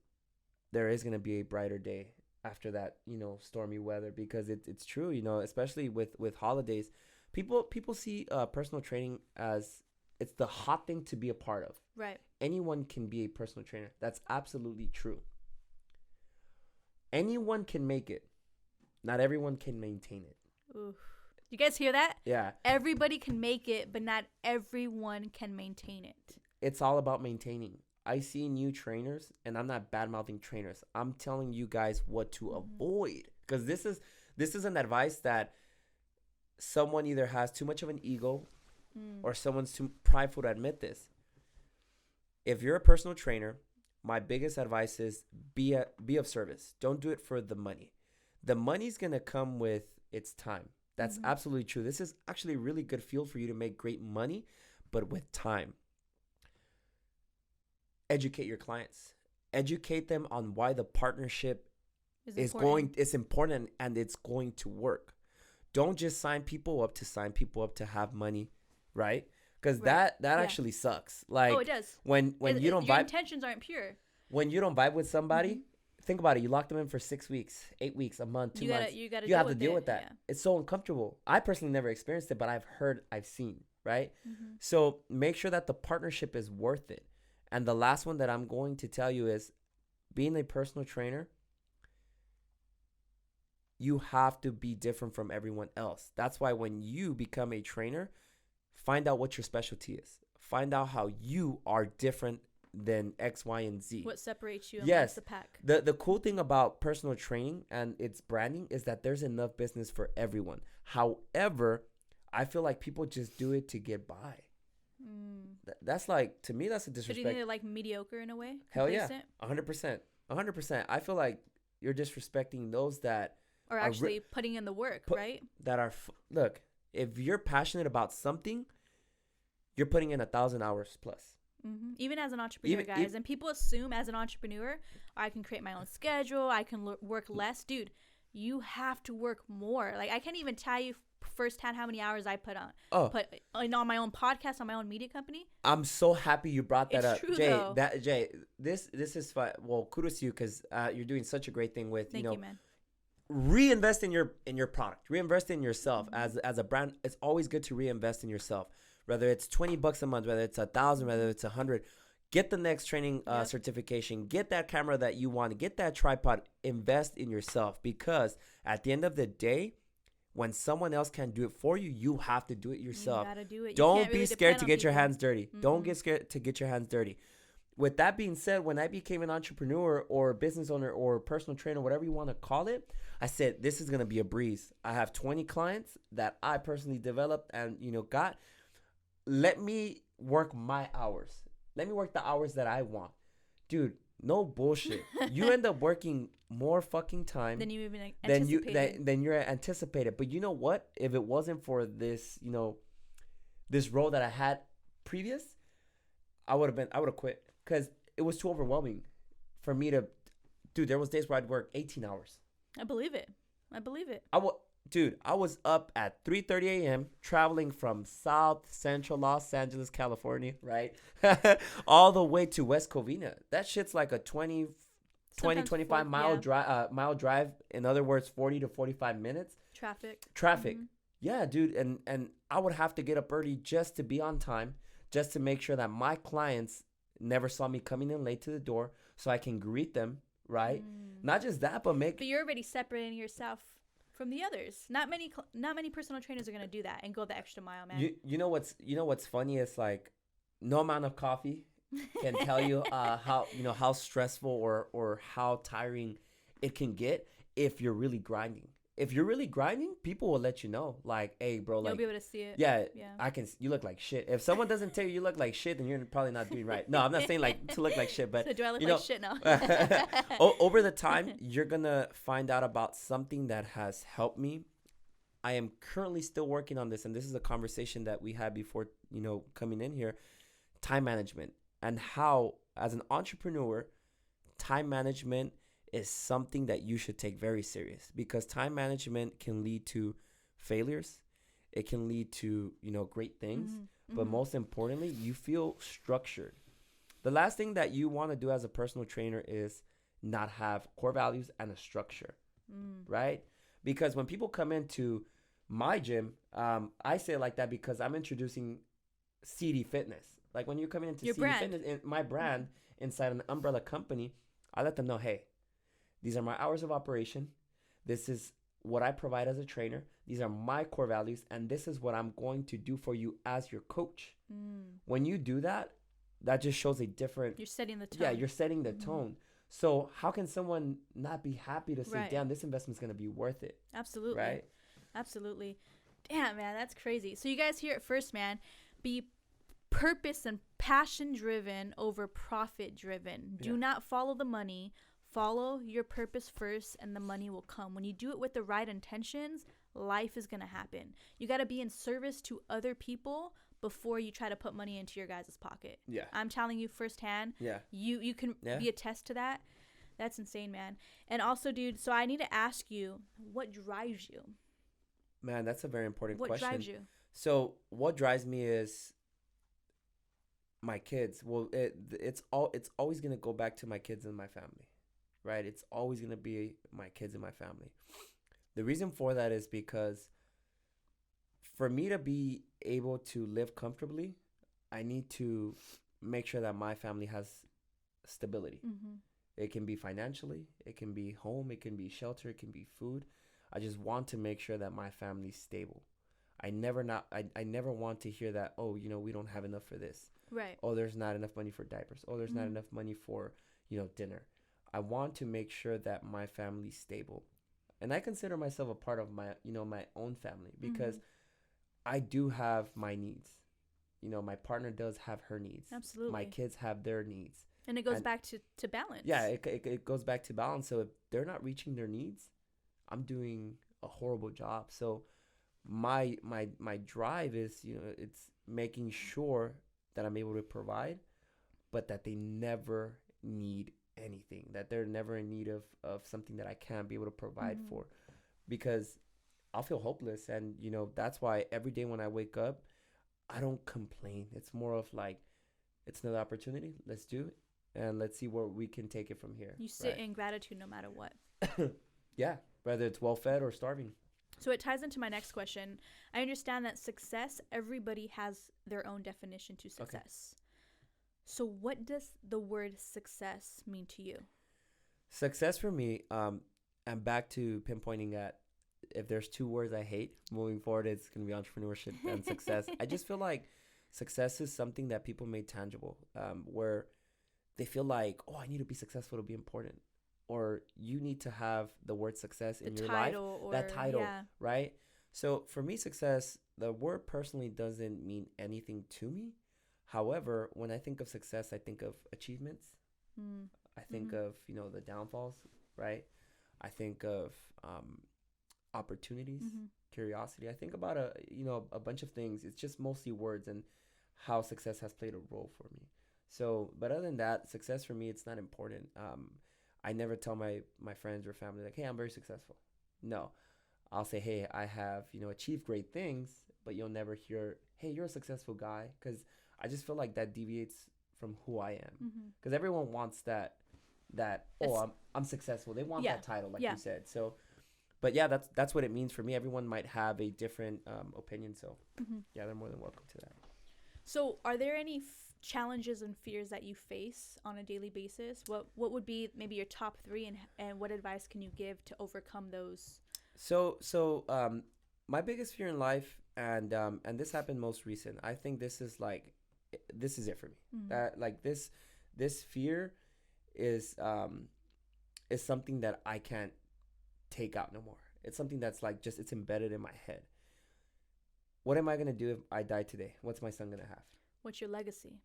there is going to be a brighter day after that, stormy weather, because it's true, especially with holidays. People see personal training as it's the hot thing to be a part of.
Right. Anyone
can be a personal trainer. That's absolutely true. Anyone can make it. Not everyone can maintain it.
Oof. You guys hear that?
Yeah.
Everybody can make it, but not everyone can maintain it.
It's all about maintaining. I see new trainers, and I'm not bad-mouthing trainers. I'm telling you guys what to avoid, because this is an advice that someone either has too much of an ego or someone's too prideful to admit this. If you're a personal trainer, my biggest advice is be of service. Don't do it for the money. The money's going to come with its time. That's absolutely true. This is actually a really good field for you to make great money, but with time. Educate your clients. Educate them on why the partnership is important and it's going to work. Don't just sign people up to have money, right? Because that actually sucks. Like,
it does.
When you don't
your
vibe,
intentions aren't pure.
When you don't vibe with somebody, think about it. You lock them in for 6 weeks, 8 weeks, a month, 2 months.
You
have to deal with that. Yeah. It's so uncomfortable. I personally never experienced it, but I've seen, right? So make sure that the partnership is worth it. And the last one that I'm going to tell you is, being a personal trainer, you have to be different from everyone else. That's why when you become a trainer, find out what your specialty is. Find out how you are different than X, Y, and Z.
What separates you amongst the pack.
The cool thing about personal training and its branding is that there's enough business for everyone. However, I feel like people just do it to get by. That's like, to me, that's a disrespect.
So do you think they're like mediocre in a way?
Hell yeah. 100%. I feel like you're disrespecting those that
are actually putting in the work, right?
That are, look, if you're passionate about something, you're putting in 1,000 hours plus.
Even as an entrepreneur, guys. And people assume as an entrepreneur, I can create my own schedule, I can work less. Dude, you have to work more. Like, I can't even tell you firsthand how many hours I put on my own podcast, on my own media company. I'm so happy you brought that up. Jay, this is fun. Well, kudos to you, because you're doing such a great thing with, Thank you, man.
Reinvest in your product, reinvest in yourself. As a brand, it's always good to reinvest in yourself, whether it's $20 a month, whether it's 1,000, whether it's 100. Get the next training certification, get that camera that you want, get that tripod. Invest in yourself, because at the end of the day, when someone else can do it for you, you have to do it yourself.
You gotta do it.
Don't be scared to get your hands dirty. Don't get scared to get your hands dirty. With that being said, when I became an entrepreneur or business owner or personal trainer, whatever you want to call it, I said, this is going to be a breeze. I have 20 clients that I personally developed and, got. Let me work my hours. Let me work the hours that I want. Dude, no bullshit. You end up working more fucking time
than you even anticipated.
Than you're anticipated. But you know what? If it wasn't for this, this role that I had previous, I would have quit, because it was too overwhelming for me to. Dude, there was days where I'd work 18 hours.
I believe it.
I was up at 3:30 a.m. traveling from South Central Los Angeles, California, right? All the way to West Covina. That shit's like a 25 mile drive. In other words, 40 to 45 minutes. Traffic. Yeah, dude. And I would have to get up early just to be on time, just to make sure that my clients never saw me coming in late to the door, so I can greet them, right? Not just that, but
you're already separating yourself from the others. Not many personal trainers are gonna do that and go the extra mile, man.
You know what's funny is, like, no amount of coffee can tell you how stressful or how tiring it can get if you're really grinding. if you're really grinding, people will let you know. Like, hey, bro, like,
you'll be able to see it.
yeah,
Yeah.
you look like shit. If someone doesn't tell you you look like shit, then you're probably not doing right. No, I'm not saying like to look like shit, but
So do I look
you
like
know,
shit now?
over the time, you're gonna find out about something that has helped me. I am currently still working on this, and this is a conversation that we had before, coming in here. Time management, and how, as an entrepreneur, time management is something that you should take very serious, because time management can lead to failures. It can lead to, great things. But most importantly, you feel structured. The last thing that you want to do as a personal trainer is not have core values and a structure, right? Because when people come into my gym, I say it like that because I'm introducing CD Fitness. Like when you're coming into
Your
CD
brand.
Fitness, in my brand inside an umbrella company, I let them know, hey, these are my hours of operation. This is what I provide as a trainer. These are my core values, and this is what I'm going to do for you as your coach. When you do that, that just shows a different...
You're setting the tone.
Yeah, you're setting the tone. So how can someone not be happy to say,
Right.
damn, this investment's going to be worth it?
Absolutely.
Right?
Absolutely. Damn, man, that's crazy. So you guys hear it first, man. Be purpose and passion driven over profit driven. Do not follow the money. Follow your purpose first, and the money will come. When you do it with the right intentions, life is going to happen. You got to be in service to other people before you try to put money into your guys' pocket.
Yeah.
I'm telling you firsthand.
Yeah.
You can be a test to that. That's insane, man. And also, dude, so I need to ask you, what drives you?
Man, that's a very important question.
What drives you?
So what drives me is my kids. Well, it's always going to go back to my kids and my family, right? It's always going to be my kids and my family. The reason for that is because for me to be able to live comfortably, I need to make sure that my family has stability. It can be financially, it can be home, it can be shelter, it can be food. I just want to make sure that my family's stable. I never want to hear that, oh, we don't have enough for this.
Right.
Oh, there's not enough money for diapers. Oh, there's not enough money for, dinner. I want to make sure that my family's stable. And I consider myself a part of my, my own family, because I do have my needs. My partner does have her needs.
Absolutely.
My kids have their needs.
And it goes back to balance.
Yeah, it goes back to balance. So if they're not reaching their needs, I'm doing a horrible job. So my drive is, it's making sure that I'm able to provide, but that they never need anything, that they're never in need of something that I can't be able to provide for, because I'll feel hopeless. And, that's why every day when I wake up, I don't complain. It's more of like, it's another opportunity. Let's do it. And let's see where we can take it from here.
You sit in gratitude no matter what.
Yeah, whether it's well-fed or starving.
So it ties into my next question. I understand that success, everybody has their own definition to success. Okay. So what does the word success mean to you?
Success for me, and back to pinpointing at, if there's two words I hate moving forward, it's going to be entrepreneurship and success. I just feel like success is something that people made tangible, where they feel like, oh, I need to be successful to be important. Or you need to have the word success in your life. That title, right? So for me, success, the word personally doesn't mean anything to me. However, when I think of success, I think of achievements. I think of, the downfalls, right? I think of opportunities, curiosity. I think about a bunch of things. It's just mostly words and how success has played a role for me. So, but other than that, success for me, it's not important. I never tell my friends or family like, hey, I'm very successful. No, I'll say, hey, I have, achieved great things, but you'll never hear, hey, you're a successful guy. Because I just feel like that deviates from who I am. Because everyone wants that, I'm successful. They want that title, like you said. So, but yeah, that's what it means for me. Everyone might have a different opinion. So yeah, they're more than welcome to that.
So are there any challenges and fears that you face on a daily basis? What would be maybe your top 3, and what advice can you give to overcome those?
So my biggest fear in life, and this happened most recent. I think this is it for me. That like this fear is something that I can't take out no more. It's something that's like just, it's embedded in my head. What am I going to do if I die today? What's my son going to have?
What's your legacy?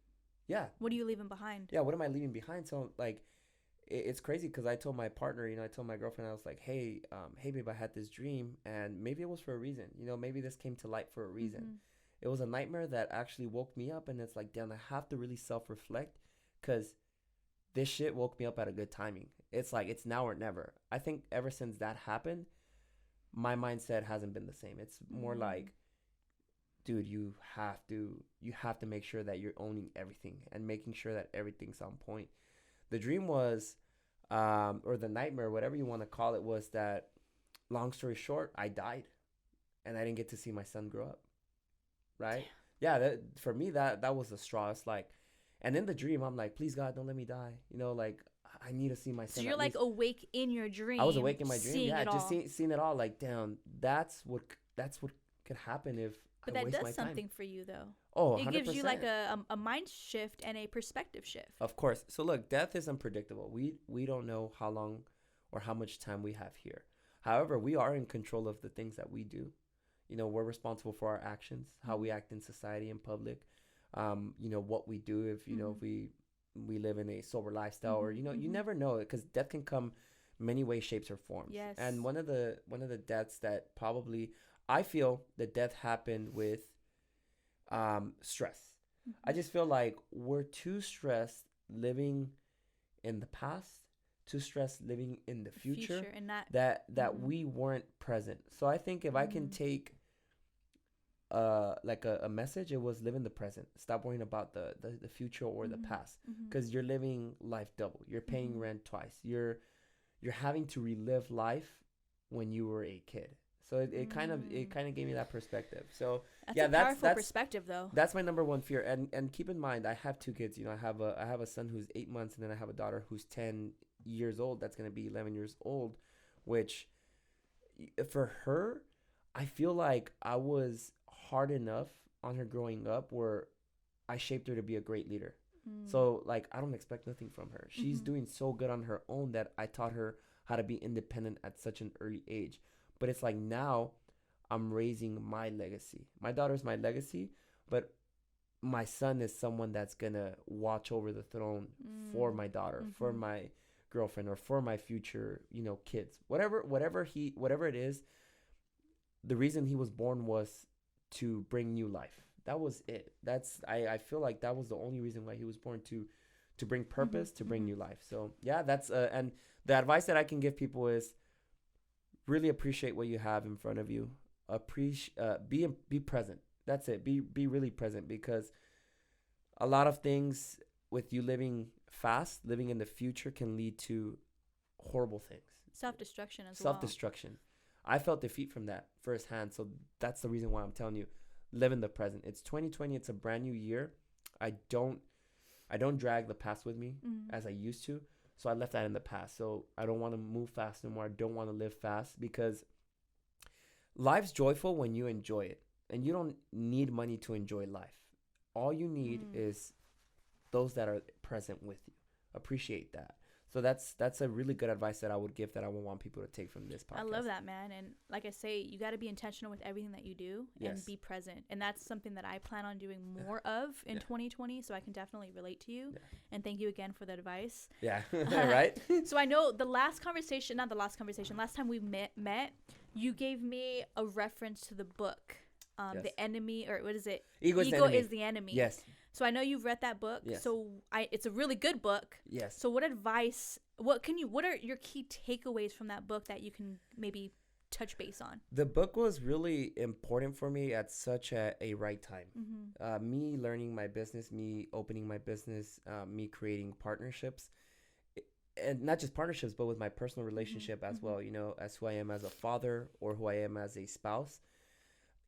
Yeah.
What are you leaving behind?
Yeah, what am I leaving behind? So, like, it's crazy because I told my partner, I told my girlfriend, I was like, hey, babe, I had this dream, and maybe it was for a reason. Maybe this came to light for a reason.
Mm-hmm.
It was a nightmare that actually woke me up, and it's like, damn, I have to really self-reflect because this shit woke me up at a good timing. It's like, it's now or never. I think ever since that happened, my mindset hasn't been the same. It's more like, dude, you have to make sure that you're owning everything and making sure that everything's on point. The dream was, or the nightmare, whatever you want to call it, was that, long story short, I died and I didn't get to see my son grow up. Right? Yeah, for me, that was the straw. It's like, and in the dream, I'm like, please, God, don't let me die. Like, I need to see my son.
So you're like awake in your dream.
I was awake in my dream. Yeah, just
seeing
it all. Like, damn, that's what could happen if
but
I
that
waste
does
my
something
time.
For you, though.
Oh,
it
100%.
gives you like a mind shift and a perspective shift.
Of course. So look, death is unpredictable. We don't know how long or how much time we have here. However, we are in control of the things that we do. We're responsible for our actions, how we act in society, in public. What we do if if we live in a sober lifestyle, or you never know, because death can come many ways, shapes, or forms.
Yes.
And one of the deaths that probably I feel the death happened with stress. I just feel like we're too stressed living in the past, too stressed living in the future
and
that we weren't present. So I think if I can take like a message, it was live in the present. Stop worrying about the future or the past, because you're living life double. You're paying rent twice. You're having to relive life when you were a kid. So it kind of gave me that perspective. So
that's a powerful perspective, though.
That's my number one fear. And keep in mind, I have 2 kids. I have a son who's 8 months, and then I have a daughter who's 10 years old. That's gonna be 11 years old, which for her, I feel like I was hard enough on her growing up where I shaped her to be a great leader. So like, I don't expect nothing from her. She's doing so good on her own that I taught her how to be independent at such an early age. But it's like, now I'm raising my legacy. My daughter's my legacy, but my son is someone that's gonna watch over the throne for my daughter, for my girlfriend, or for my future, kids. Whatever it is, the reason he was born was to bring new life. That was it. I feel like that was the only reason why he was born, to bring purpose, to bring new life. So yeah, that's and the advice that I can give people is really appreciate what you have in front of you. Be present. That's it. Be really present, because a lot of things with you living fast, living in the future, can lead to horrible things.
Self-destruction as well.
Self-destruction. I felt defeat from that firsthand. So that's the reason why I'm telling you, live in the present. It's 2020. It's a brand new year. I don't drag the past with me as I used to. So I left that in the past. So I don't want to move fast anymore. I don't want to live fast, because life's joyful when you enjoy it. And you don't need money to enjoy life. All you need is those that are present with you. Appreciate that. So that's a really good advice that I would give, that I would want people to take from this podcast.
I love that, man. And like I say, you got to be intentional with everything that you do and be present. And that's something that I plan on doing more of in 2020. So I can definitely relate to you. Yeah. And thank you again for the advice. Yeah. Right. So I know last time we met, you gave me a reference to the book, The Enemy, or what is it? Ego is the Enemy. Yes. So I know you've read that book. Yes. So it's a really good book. Yes. So what are your key takeaways from that book that you can maybe touch base on? The book was really important for me at such a right time. Me learning my business, me opening my business, me creating partnerships, and not just partnerships, but with my personal relationship as well, as who I am as a father or who I am as a spouse.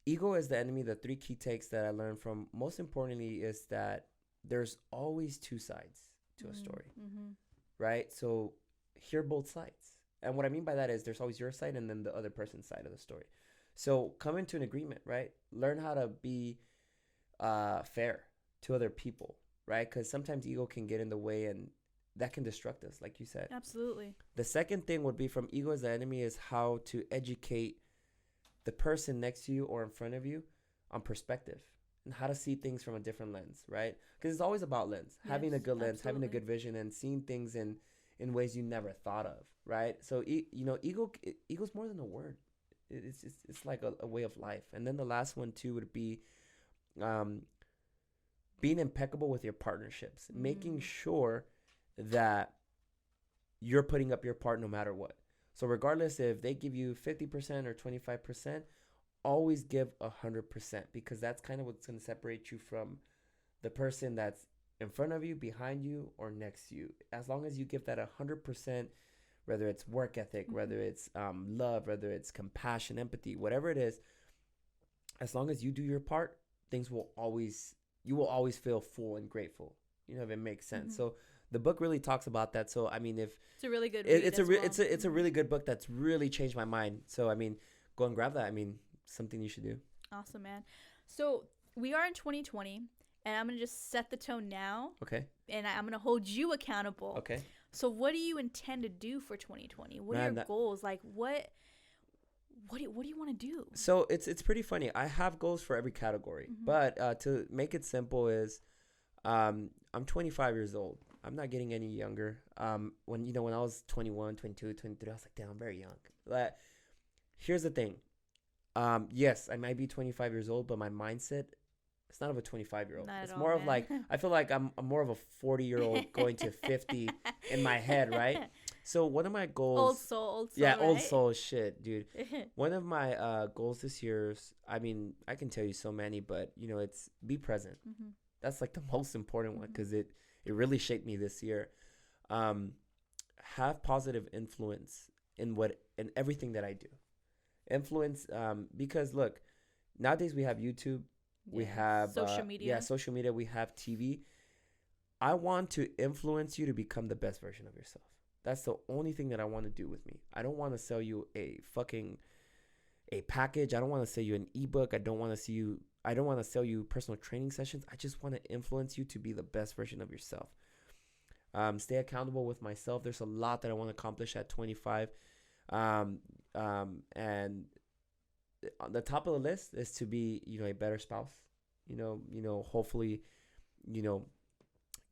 Ego is the enemy. The 3 key takes that I learned from, most importantly, is that there's always 2 sides to a story, right? So hear both sides. And what I mean by that is there's always your side and then the other person's side of the story. So come into an agreement, right? Learn how to be fair to other people, right? Because sometimes ego can get in the way, and
that can destruct us, like you said.
Absolutely.
The second thing would be from ego as the enemy is how to educate the person next to you or in front of you on perspective and how to see things from a different lens, right? Because it's always about lens, having a good lens, having a good vision, and seeing things in ways you never thought of, right? So, ego's more than a word. It's like a way of life. And then the last one too would be being impeccable with your partnerships, making sure that you're putting up your part no matter what. So regardless if they give you 50% or 25%, always give 100%, because that's kind of what's going to separate you from the person that's in front of you, behind you, or next to you. As long as you give that 100%, whether it's work ethic, whether it's love, whether it's compassion, empathy, whatever it is, as long as you do your part, you will always feel full and grateful. If it makes sense. So the book really talks about that. So I mean, if
it's a really good read
it's a really good book that's really changed my mind. So I mean, go and grab that. I mean, something you should do.
Awesome, man. So we are in 2020, and I'm gonna just set the tone now.
Okay.
And I'm gonna hold you accountable.
Okay.
So what do you intend to do for 2020? What are your goals? Like what do you want to do?
So it's pretty funny. I have goals for every category, but to make it simple is, I'm 25 years old. I'm not getting any younger. When I was 21, 22, 23, I was like, damn, I'm very young. But here's the thing. Yes, I might be 25 years old, but my mindset, it's not of a 25-year-old. It's more of like, I feel like I'm more of a 40-year-old going to 50 in my head, right? So one of my goals...
Old soul,
yeah,
right?
Old soul shit, dude. One of my goals this year is, I mean, I can tell you so many, but, it's be present. That's like the most important one, because it really shaped me this year. Have positive influence in everything that I do. Influence, because look, nowadays we have YouTube, we have
social media.
Yeah, social media. We have TV. I want to influence you to become the best version of yourself. That's the only thing that I want to do with me. I don't want to sell you a package. I don't want to sell you an ebook. I don't want to sell you personal training sessions. I just want to influence you to be the best version of yourself. Stay accountable with myself. There's a lot that I want to accomplish at 25. And on the top of the list is to be, a better spouse. Hopefully,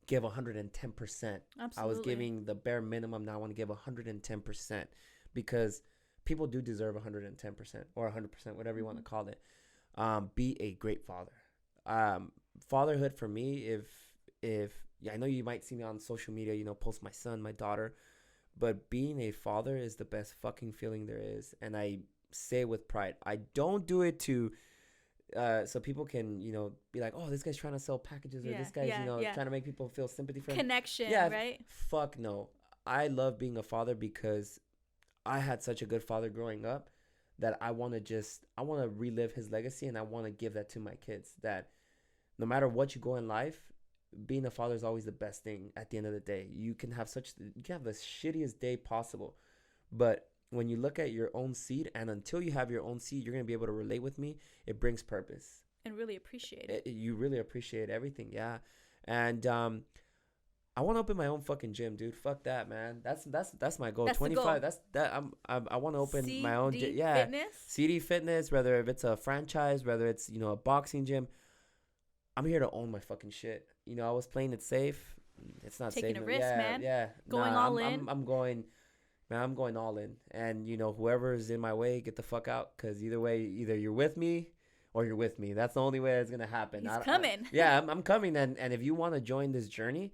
give 110%.
Absolutely.
I was giving the bare minimum. Now I want to give 110%, because people do deserve 110% or 100%, whatever you want to call it. Be a great father. Fatherhood for me, I know you might see me on social media, post my son, my daughter, but being a father is the best fucking feeling there is. And I say with pride, I don't do it to, so people can, be like, oh, this guy's trying to sell packages, or this guy's, trying to make people feel sympathy for him.
Connection, right?
Fuck no. I love being a father because I had such a good father growing up that I want to relive his legacy, and I want to give that to my kids, that no matter what you go in life, being a father is always the best thing at the end of the day. You can have the shittiest day possible, but when you look at your own seed, and until you have your own seed, you're going to be able to relate with me. It brings purpose.
And really appreciate it.
You really appreciate everything, yeah. And I want to open my own fucking gym, dude. Fuck that, man. That's my goal.
That's
25. That's that. I want to open my own gym. Yeah.
Fitness?
CD Fitness, whether if it's a franchise, whether it's a boxing gym. I'm here to own my fucking shit. I was playing it safe. It's not
taking
safe.
A risk, man.
Yeah.
Going all in.
I'm going all in. And whoever's in my way, get the fuck out. Because either you're with me or you're with me. That's the only way it's gonna happen.
He's coming.
I'm coming. And if you want to join this journey,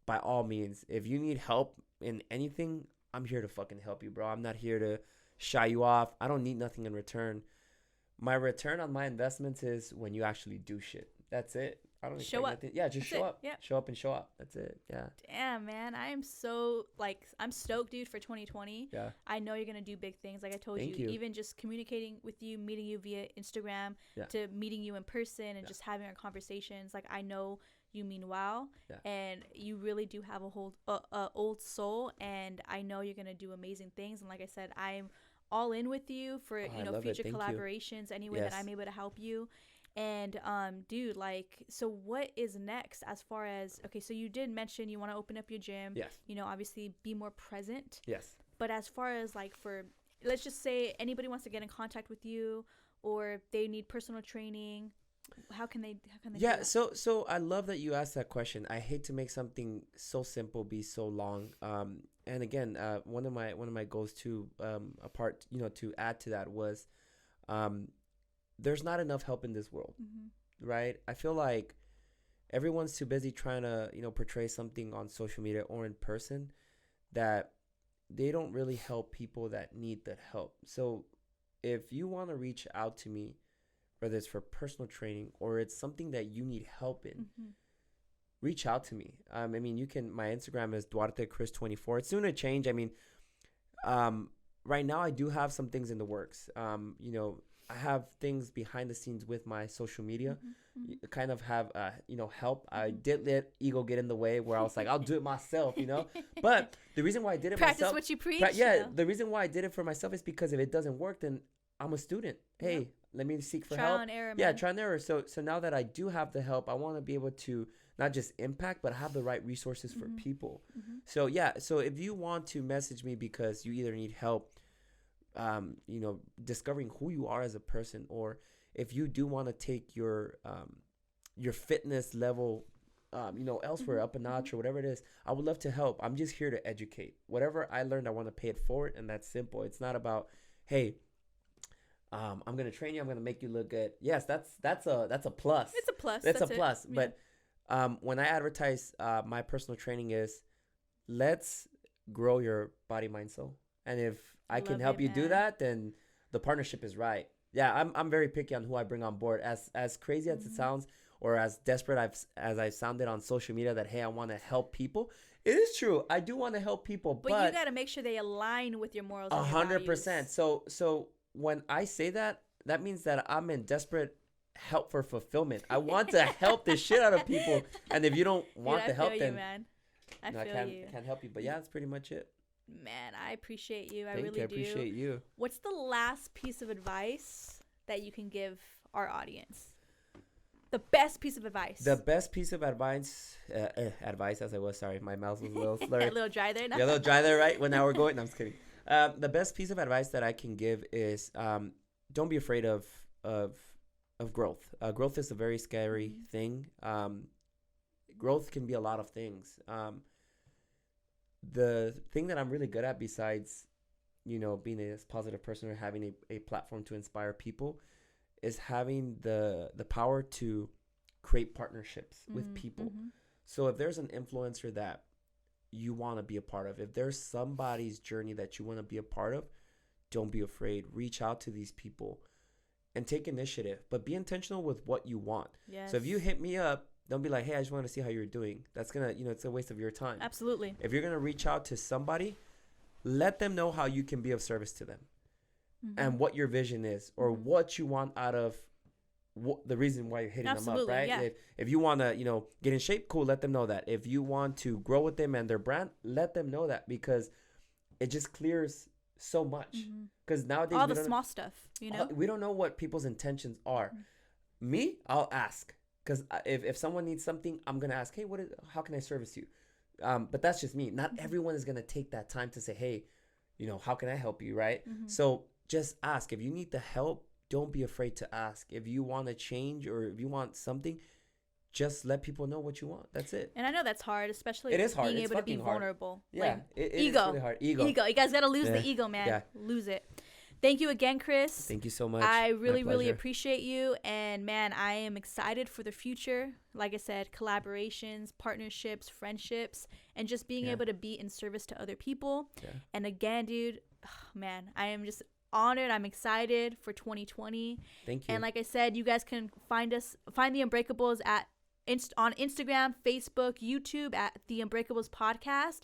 by all means. If you need help in anything, I'm here to fucking help you, bro. I'm not here to shy you off. I don't need nothing in return. My return on my investments is when you actually do shit. That's it. I don't
show up.
Nothing. Yeah, just show up.
Yeah.
Show up and show up. That's it. Yeah.
Damn, man. I'm stoked, dude, for 2020.
Yeah.
I know you're going to do big things. Like I told
Thank
you,
you.
even just communicating with you, meeting you via Instagram, to meeting you in person and just having our conversations. Like I know you mean well, and you really do have a old soul, and I know you're going to do amazing things. And like I said, I'm all in with you for, future collaborations, any way that I'm able to help you. And dude, like, so what is next as far as, okay, so you did mention you want to open up your gym.
Yes.
You know, obviously be more present.
Yes.
But as far as like for, let's just say anybody wants to get in contact with you or they need personal training, how can they do that?
So I love that you asked that question. I hate to make something so simple be so long. And again, one of my goals to apart, to add to that was there's not enough help in this world. Right? I feel like everyone's too busy trying to, portray something on social media or in person that they don't really help people that need that help. So if you want to reach out to me, whether it's for personal training or it's something that you need help in, reach out to me. I mean, you can, my Instagram is Duarte Chris 24. It's soon to change. I mean, right now I do have some things in the works. I have things behind the scenes with my social media, kind of have, help. I did let ego get in the way where I was like, I'll do it myself, But the reason why I did it
Practice
myself.
what you preach.
The reason why I did it for myself is because if it doesn't work, then I'm a student. Hey, let me seek for help.
Trial and error,
Yeah,
man.
trial and error. So now that I do have the help, I want to be able to not just impact, but have the right resources for people. So so if you want to message me because you either need help, discovering who you are as a person, or if you do want to take your fitness level, elsewhere up a notch or whatever it is, I would love to help. I'm just here to educate. Whatever I learned, I want to pay it forward, and that's simple. It's not about, hey, I'm gonna train you. I'm gonna make you look good. Yes, that's a plus.
It's a plus.
That's a plus.
Yeah.
But when I advertise my personal training is, let's grow your body, mind, soul. And if I can help you do that, then the partnership is right. Yeah, I'm very picky on who I bring on board. As crazy as it sounds, or as desperate as I sounded on social media that, hey, I want to help people. It is true. I do want to help people, but
you got to make sure they align with your morals.
100%. So when I say that, that means that I'm in desperate help for fulfillment. I want to help the shit out of people, and if you don't want to help them,
I
can't help you. But yeah, that's pretty much it.
Man, I appreciate you. I
Thank
really
you. I
do.
appreciate you.
What's the last piece of advice that you can give our audience? The best piece of advice.
The best piece of advice, as I was, sorry, my mouth was a little slurred.
A little dry there.
Yeah, a little dry there, right? When now we're going. No, I'm just kidding. The best piece of advice that I can give is don't be afraid of growth. Growth is a very scary thing. Growth can be a lot of things. The thing that I'm really good at, besides, being a positive person or having a platform to inspire people, is having the power to create partnerships with people. So if there's an influencer that you want to be a part of, if there's somebody's journey that you want to be a part of, don't be afraid. Reach out to these people and take initiative, but be intentional with what you want.
Yes.
So if you hit me up, don't be like, hey, I just want to see how you're doing. That's going to, it's a waste of your time.
Absolutely.
If you're going to reach out to somebody, let them know how you can be of service to them and what your vision is, or what you want out of the reason why you're hitting them up, right?
Yeah.
If you want to, get in shape, cool, let them know that. If you want to grow with them and their brand, let them know that, because it just clears so much. Because nowadays,
all the small stuff,
we don't know what people's intentions are. Me, I'll ask, because if someone needs something, I'm gonna ask, hey, how can I service you? But that's just me. Not everyone is gonna take that time to say, hey, how can I help you, right? So just ask. If you need the help, don't be afraid to ask. If you want to change, or if you want something, just let people know what you want. That's it.
And I know that's hard, especially
it is hard.
being
It's
able to be
fucking hard.
vulnerable.
Yeah,
like,
it
ego.
is really hard. Ego.
You guys gotta lose the ego, man.
Yeah.
Lose it. Thank you again, Chris.
Thank you so much.
I really appreciate you. And man, I am excited for the future. Like I said, collaborations, partnerships, friendships, and just being able to be in service to other people. Yeah. And again, dude, man, I am just honored. I'm excited for 2020.
Thank you.
And like I said, you guys can find the Unbreakables on Instagram, Facebook, YouTube at the Unbreakables Podcast.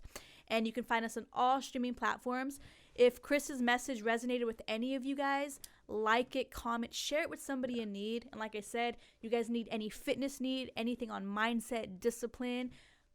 And you can find us on all streaming platforms. If Chris's message resonated with any of you guys, like it, comment, share it with somebody in need. And like I said, you guys need any fitness need, anything on mindset, discipline,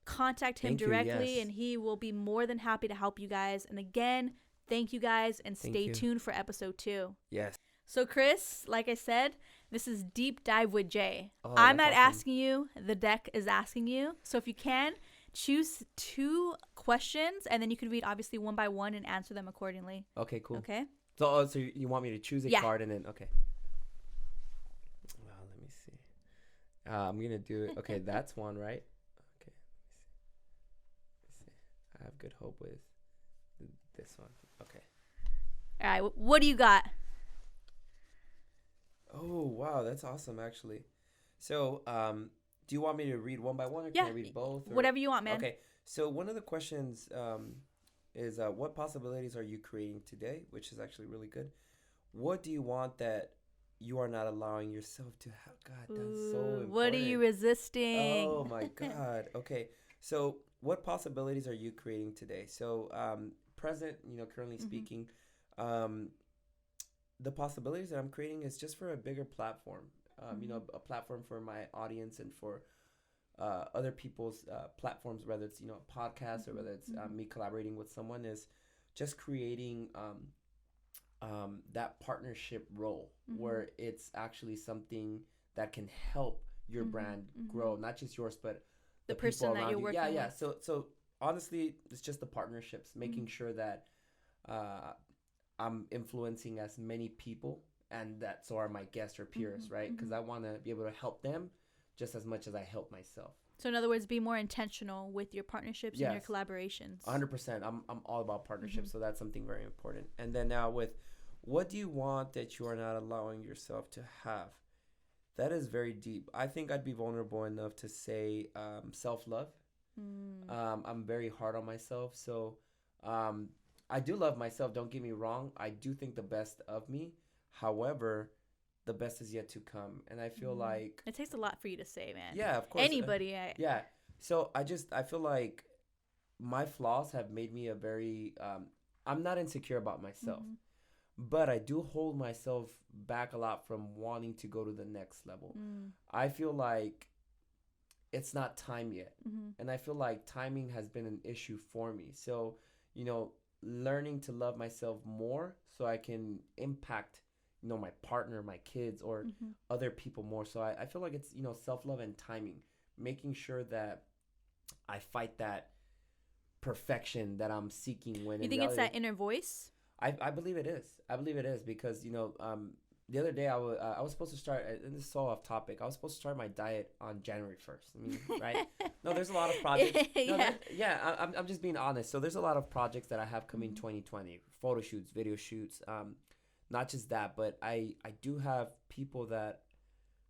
contact him directly, and he will be more than happy to help you guys. And again, thank you guys, and stay tuned for episode 2.
Yes.
So Chris, like I said, This is Deep Dive with Jay.
Oh,
I'm
that's
not
awesome.
asking you. The deck is asking you. So if you can, choose 2 questions, and then you can read obviously one by one and answer them accordingly.
Okay, cool.
Okay?
So you want me to choose a
Yeah.
card and then okay. Well, let me see. I'm gonna do it. Okay, that's one, right? Okay, let me see. I have good hope with this one. Okay.
All right. What do you got?
Oh wow, that's awesome actually. So do you want me to read one by one or
Yeah,
can I read both? Or?
Whatever you want, man.
Okay. So one of the questions is what possibilities are you creating today, which is actually really good. What do you want that you are not allowing yourself to have? God, that's so important.
What are you resisting?
Oh my God. Okay. So what possibilities are you creating today? So present, currently speaking, the possibilities that I'm creating is just for a bigger platform. A platform for my audience and for other people's platforms, whether it's a podcast or whether it's me collaborating with someone, is just creating that partnership role where it's actually something that can help your brand grow, not just yours but
the
people
person that
around
you're
you.
working
Yeah.
with.
So honestly, it's just the partnerships, making sure that I'm influencing as many people, and that so are my guests or peers, right? Because I want to be able to help them just as much as I help myself.
So in other words, be more intentional with your partnerships and your collaborations.
100%. I'm all about partnerships, so that's something very important. And then now with what do you want that you are not allowing yourself to have? That is very deep. I think I'd be vulnerable enough to say self-love. I'm very hard on myself, so I do love myself. Don't get me wrong. I do think the best of me. However, the best is yet to come, and I feel like
It takes a lot for you to say, man.
yeah, of course,
Anybody.
yeah. So I feel like my flaws have made me a very I'm not insecure about myself, but I do hold myself back a lot from wanting to go to the next level. I feel like it's not time yet, and I feel like timing has been an issue for me. So learning to love myself more so I can impact my partner, my kids, or other people more. So I feel like it's self-love and timing, making sure that I fight that perfection that I'm seeking. When
You think it's that inner voice?
I believe it is. I believe it is because the other day I was supposed to start, and this is so off topic, I was supposed to start my diet on January 1st. I mean, right? No, there's a lot of projects. I'm just being honest. So there's a lot of projects that I have coming 2020, photo shoots, video shoots. Not just that, but I do have people that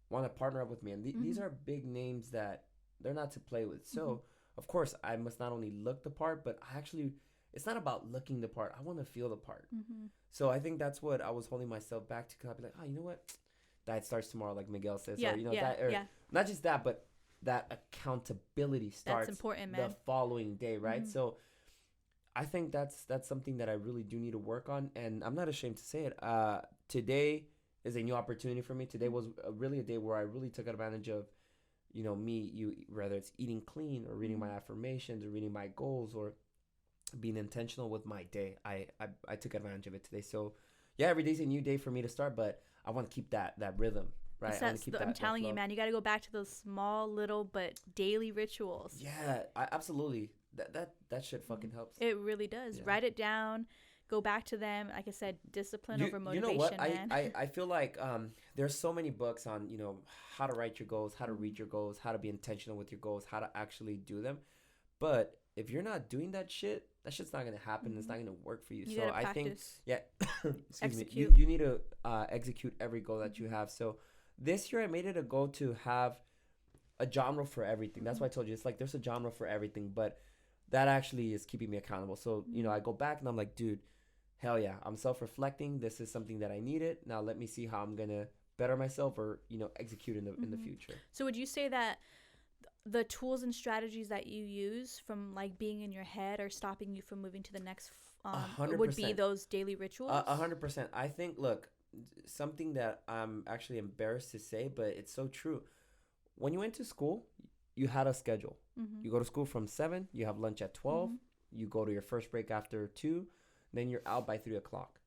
want to partner up with me, and these are big names that they're not to play with. So of course I must not only look the part, but it's not about looking the part. I want to feel the part. So I think that's what I was holding myself back to. Cause I'd be like, oh, you know what? Diet starts tomorrow, like Miguel says.
Yeah,
or, not just that, but that accountability starts
That's important, man.
the following day, right? So I think that's something that I really do need to work on, and I'm not ashamed to say it. Today is a new opportunity for me. Today was really a day where I really took advantage of, whether it's eating clean or reading my affirmations or reading my goals or being intentional with my day. I took advantage of it today. So yeah, every day's a new day for me to start, but I want to keep that rhythm, right?
I'm telling you, man, you got to go back to those small, little, but daily rituals.
Yeah, absolutely. That shit fucking helps.
It really does.
Yeah.
Write it down. Go back to them. Like I said, discipline over motivation,
you know what?
man.
I feel like there's so many books on, how to write your goals, how to read your goals, how to be intentional with your goals, how to actually do them. But if you're not doing that shit's not going to happen. It's not going to work for you.
You
so
gotta
I
practice.
think,
Execute.
You need to execute every goal that you have. So this year I made it a goal to have a genre for everything. That's why I told you, it's like there's a genre for everything, but that actually is keeping me accountable. So, I go back and I'm like, dude, hell yeah, I'm self-reflecting. This is something that I needed. Now let me see how I'm going to better myself or, execute in the future.
So would you say that the tools and strategies that you use from like being in your head are stopping you from moving to the next
100%.
Would be those daily rituals?
100%. I think, look, something that I'm actually embarrassed to say, but it's so true. When you went to school, you had a schedule. You go to school from 7, you have lunch at 12, you go to your first break after 2, then you're out by 3 o'clock.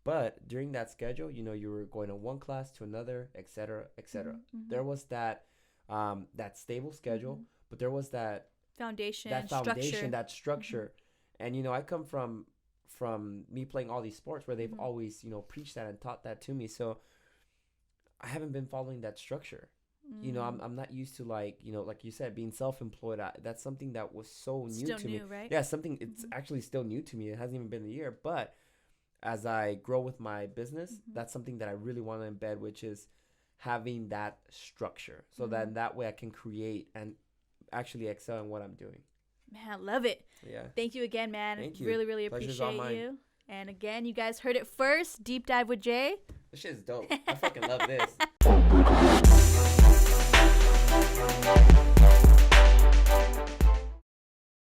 But during that schedule, you know, you were going to one class to another, et cetera, et cetera.
Mm-hmm.
There was that stable schedule, but there was that
foundation,
structure.
Mm-hmm.
And, you know, I come from me playing all these sports where they've
Mm-hmm.
always, you know, preached that and taught that to me. So I haven't been following that structure. You know, I'm not used to, like, you know, like you said, being self-employed. That's something that was so new
still
to
new,
me.
right?
Yeah, something, it's actually still new to me. It hasn't even been a year. But as I grow with my business, that's something that I really want to embed, which is having that structure. So then that way I can create and actually excel in what I'm doing.
Man, I love it.
Yeah.
Thank you again, man.
Thank you.
Really, really
Pleasure's all
appreciate
mine.
you. And again, you guys heard it first. Deep Dive with Jay.
This shit is dope. I fucking love this.